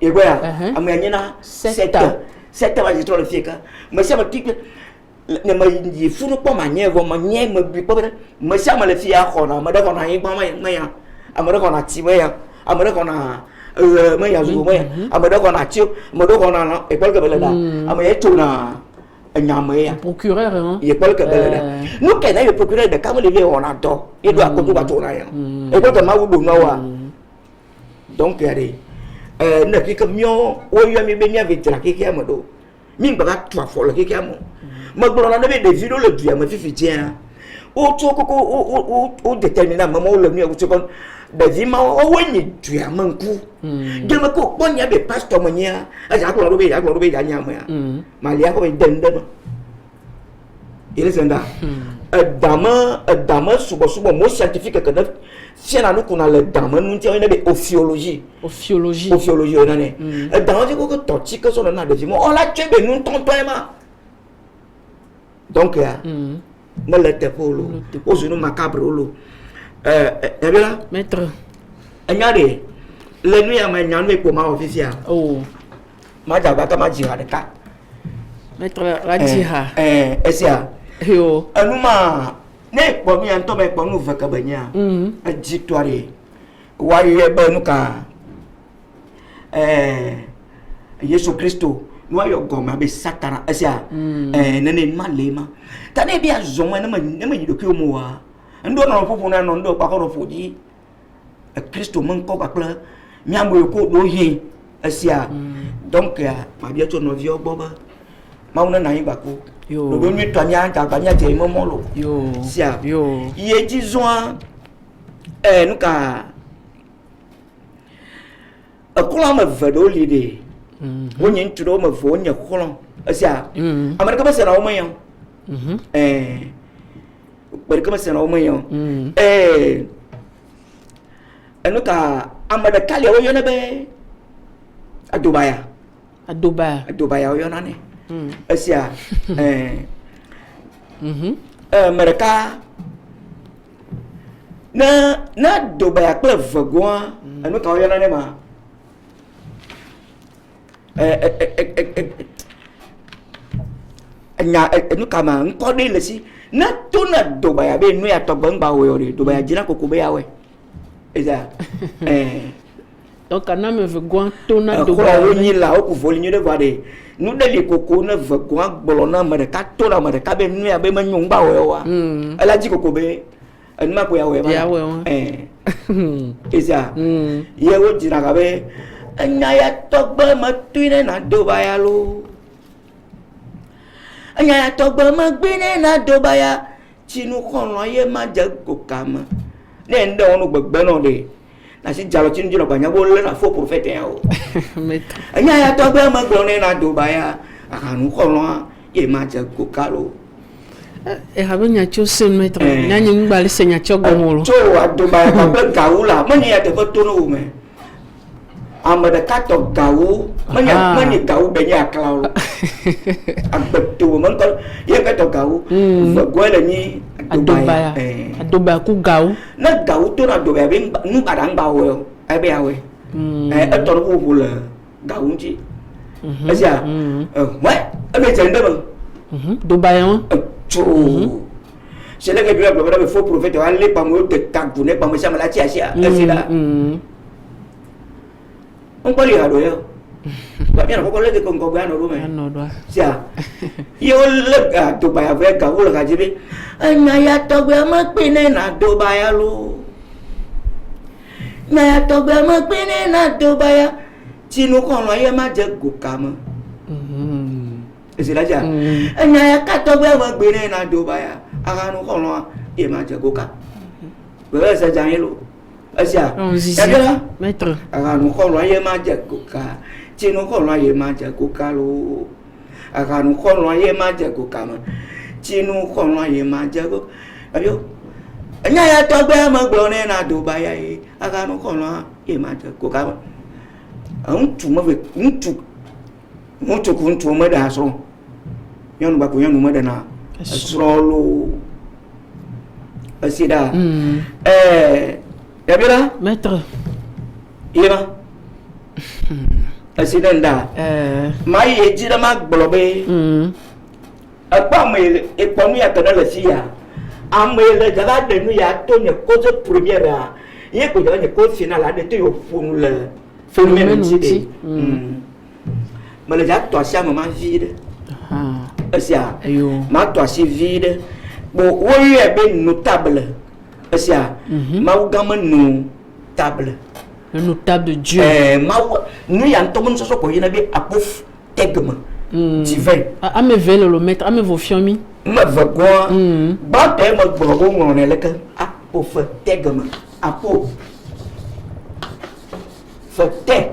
et voilà amanyina sept magistrat le fieka mais ça me dit ne ma yi funu po manye vo manye me bi po me ça me le fia khona me da khona yi ba ma ya amere khona ti me ya amere khona me ya zu me ya amere khona ti me do khona e ko ke bele da amere tuna nyamaya procureur hein il est que belle nous kenna le procureur de Kamelevé on adore il doit ko ba tona ya e ko ke ma wudu no wa donc yare ne ki kamio o yo mi be nya vetra ki ke mo do mi ngba to afo lo ki ke mo mo gboro na be de video le dua mo fifi tia o to ko o determine ma mo le mi o to kon de ma o woni dua manku de ma ko ponya be pastor mo nya a ja ko lo be ja nya mo ya ma lia ko be den de il senda dama subo mo scientifique que si on a nous qu'on a le dame nous disons une ophiologie on a né dans dit que torti que son on a des mots on l'a tué ben nous tonton ma donc me le tepolo au genou macabre lo là maître regardez le nuit à ma nyanu pour ma officiel ma jaga kama jihad ka maître rajiha esia yo anuma ne ko mi anto me ko nu veka banya victoire wa ye ba nu ka Yesu Kristo no ayo goma be satana asia nene malema tane bia zoma na ma yido ki omo wa ndo na fofu na no ndo pa ko foji Kristo man ko bakla nyambo ko do hin asia donc ma bia to no vi ogboba ma una na yin bako yo do mi to nya ta ba nya te mo lo yo sia yo ye disons nous ka akula ma vado lide wonye nturo ma vo nya kolon asia amerika ba sera o mayan amerika ba sera o mayan nous ka amada kali o yo na be adubaya o yo na ne asia mereka na dobaya kple vegua anu ka oyana ne ma nya anu ka ma nko de le si na to na dobaya be nu ya to gbangba wo yori dobaya jina kokobe yawe eza donc ana me vegua to na dobaya ko ni la o ku voli ni de vade nu de li koko na vegua gbolona mereka to na mereka be nu ya be ma nyungba wo wa ala ji kokobe anima ko yawe ba eza ye wo jina ka be anya ya togba ma tuine na dobaya lo anya ya togba ma gbine na dobaya chinu konlo ye ma je kokama ne ndo onu gbegbe no de na si jalo chinu jino banya bo le na fo prophète ya o anya ya togba ma gbone na dobaya akanu konlo ye ma je kokalo habe nyacho sen maître nyanyi ngbali se nyacho gomolo to adobaya ka be gaula mani ya te foto no me amada kato gawu mani gawu be nya klawo abetu man ko ye kato gawu gwele ni adobaya ku gawu na gawu to na adobaya be nu badang bawo ai be awe ator ku bula gawu ji asia wa abe jende ba dobaya cho c'est là que Dieu a préparé le faux prophète aller pas moi de tagouner pas moi ça m'a tia sia c'est là on peut lire alors ba bien ko le ko ko ba no do me no do sia yo le ga to ba ya ve ga wo le ga jibe anya ya to gbe ma pine na do ba ya lo na ya to gbe ma pine na do ba ya tinu ko lo ye ma je go ka mo c'est là ja anya ya ka to gbe ma gbere na do ba ya aga no ko lo ye ma je go ka be sa jan yelo asia ya maître aga no ko lo ye ma je go ka tinu ko lo ye ma je go ka lo aga no ko lo ye ma je go ka mo tinu ko lo ye ma je go abio anya ya to gbe ma gbere na do ba ya e aga no ko lo ye ma je go ka mo untu mo ve untu kuntu mo da so yanu ba ko yanu mo da na srolo asida yabira maître ira asida nda mai ye jira ma gbolobe apa me e ponu ya kana la sia amele daga de nu ya to ne cause première ye ko ne cause finale de to yo fonu le phénomène ci mais les actes sont vraiment vides. Ma toi c'est vide. Bon, oui, est bien notable. Ma ou gamme notable. Le notable de Dieu. Nous y entendons ce soir pour y aller à pouf tegme. Divin. À me veiller le maître, à me vos fiomi. Me vaguant. Bah t'es me bourreau mon élève. À pouf tegme. À pouf. Fait.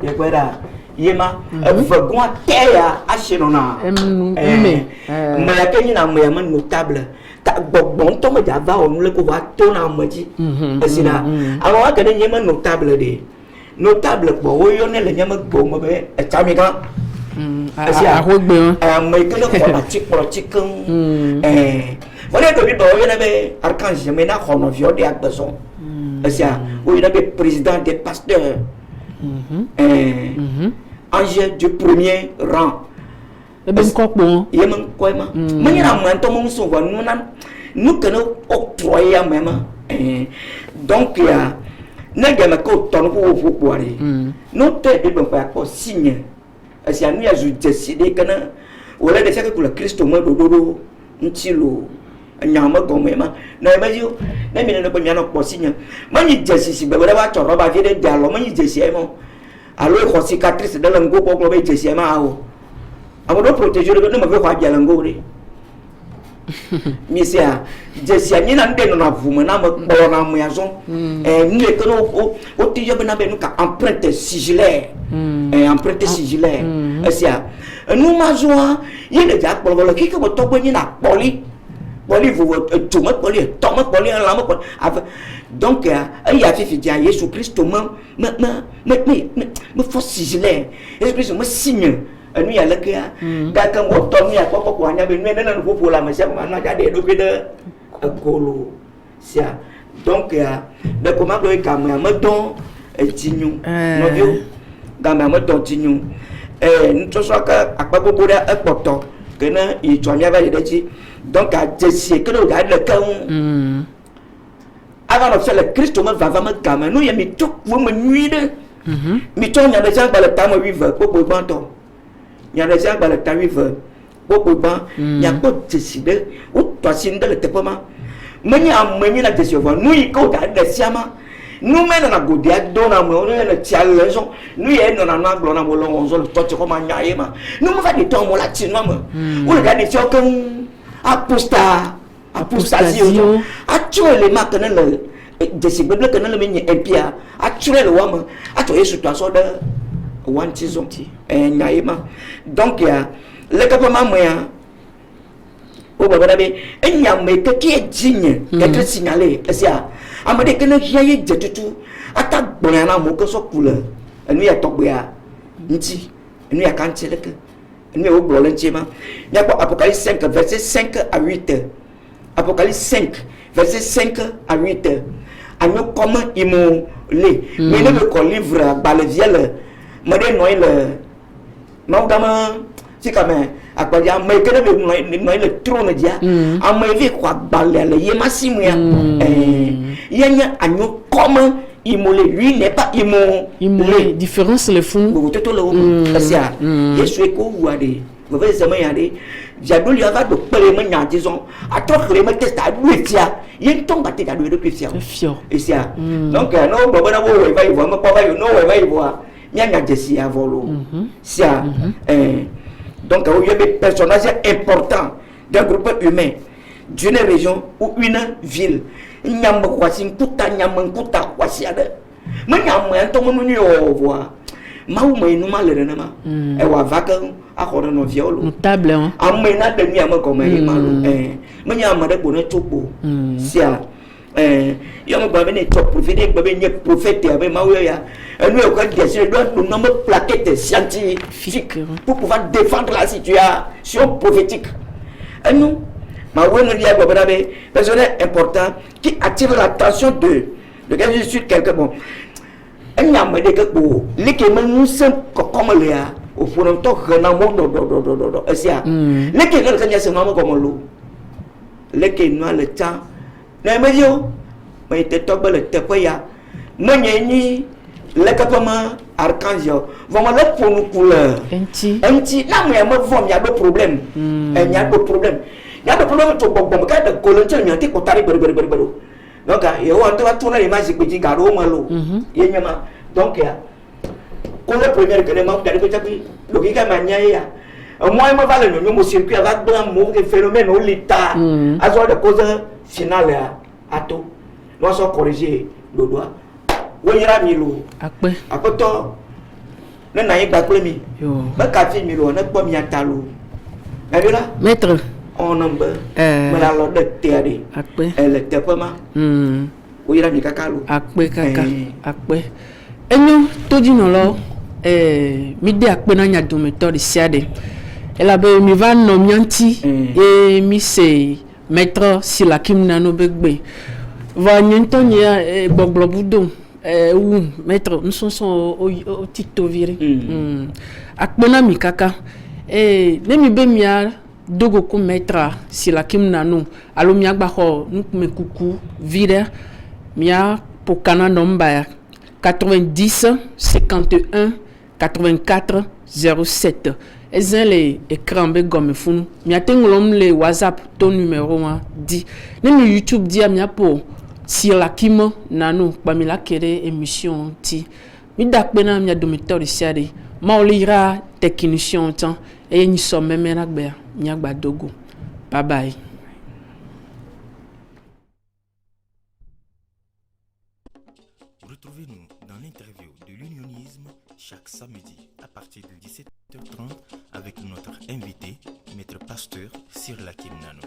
Et voilà. Yema vaguant teya achenona. Mais la kenny n'a pas notable. Bon to me java on le ko va to na maji asina awa ka de nyema notable de notable bo yo ne le nyema bo mo be e chamika a rogbe me ke le politique voilà que bi bo yo ne be archange me na khono vio de akbeson asia o yo ne be président des pasteurs ange du premier rang. Ben kokbo yemen koima manyira manto mo so wa nous que nous octroyer même donc il y a n'gama ko ton ko fu boire nous te de ben pas ko signe asi anu ya ju décider kana wala de saka kula Kristo mo do ntilo nyama gomema na emeju na mi ne ko nyana ko signe mani jesi be wala ba choro ba fi de dialo mani jesi e mo alo ko cicatrice de lango ko be jesi e ma o amodo protéger le no me ko ajala ngore misia jesia ni na ndeno na vuma na mo na mo yazo ni e kono o ti jobe na be no ka empreinte sigillaire empreinte sigillaire esia nous majoa yele ja kpolo ki ko to gbe ni na poli vous tout me poli to me poli la mo donc il y a fait dia Jésus Christ me faut sigillaire Jésus Christ me signe nous y a le gars quand on tourne à quoi quoi on a besoin de nous pour la machine maintenant j'ai des documents colo ça donc de comment doit caméra mettons tignou novio caméra mettons tignou nous soit que à quoi pour pouvoir important que na il tourne avec des dit donc à essayer que nous regarde le camp avant de faire le Christ on va vraiment caméra nous y a mis tout vous me nuit de mais toi on a déjà pas le temps de vivre pour bon il y a des gens qui ont le il y a pas décidé ou toi si le tepoma mais il y a la décision nous il faut des siama nous même na godia dona mo le challenge nous y est na na glona mo on zo to ko ma nyaye ma nous me va de temps mo la tinwa mo ou le gars de tio kan apostasio actuellement maintenant le décider que le men empia actuellement mo actuellement situation de wantizo nyaima donc ya le kapama moya o baba be enyame ke ki digne d'être signalé sia amade ke na hiaye jetutu ata gbonya na mo ko so kula enu ya togboya nti enu ya kanchele ke enu ya ogbo le nchema ya ko Apocalypse 5 verset 5 à 8 Apocalypse 5 verset 5 à 8 agno comme immolé mais le ko livre baleviel made noy le maudama si quand même à quoi dire mais que noy le trône dia a mais vi quoi balé le yemasimu ya yenya agno comme immolé lui n'est pas immolé différence le fond tout le sia yesu ko wade vous voyez ça mais yade jadul ya va do pele me nya disons a trop le me testa duetia yen ton batte da do pifia et sia donc no baba na wo va y voir me pas va no va y voir nyanya jesi ya volo sia donc il y a des personnages importants d'un groupe humain d'une région ou une ville nyam kwasi kuta nyam kuta kwasi ada manyam to mo ni o voa mau mai no malere na ma e wa vaka a khona no violo notable hein amena de mi am ko mai malu manyam de bona topo sia yo mo ba bene top prophète ba bene prophète ya mau ya nous avons décidé de nous plaquettes scientifiques pour pouvoir défendre la situation prophétique. Et nous, personne important qui attire l'attention de je suis quelqu'un bon. Il y a des gens qui nous sommes comme les au fond de temps do les qui sont comme l'eau les qui nous le temps mais le tepoya ni le capama archange vraiment le pour nous couleur anti là mais me vom y a des problèmes il y a des problèmes to bon quand de colonel mi anti ko tari Donc, il y a un tournoi d'image qui dit Garo Malo. Il y a donc, quand le premier que les membres de l'État, le Giga Mania, moi, je vais aller au circuit avec un mauvais phénomène au l'état, à ce de cause finale à tout. Nous sommes corrigés le doigt. Oui, il y a Milo. Après toi, nous n'avons pas de mi. Mais quand il Milo, on n'a pas mis à talou. Maître. On number melalo de tiari elle te pama oui la mi kakalo akpe kaka akpe enyo toji no lo mi de akpe na nya dometo de siade ela be mi va no mianti et mi se maître Silakim Nano begbe va nyento nya gbogbo budon ou maître nous sont au tito viri akpe na mi kaka ne mi be mia dogo ko maître Silakim Nano alo mia gba ho nukume kuku vire mia pour Canada Mbaya 90 51 84 07 ezin les écran be gomme funu mia tengolom le WhatsApp ton numéro 1 dit ne mi YouTube dia mia pour Silakim Nano pamila kere émission ti mi dakpena mia domiteur de siade ma olira technicien temps et ni somme menagbe nyagba dogo. Bye bye. Retrouvez-nous dans l'interview de l'unionisme chaque samedi à partir de 17h30 avec notre invité, Maître Pasteur Silakim Nano.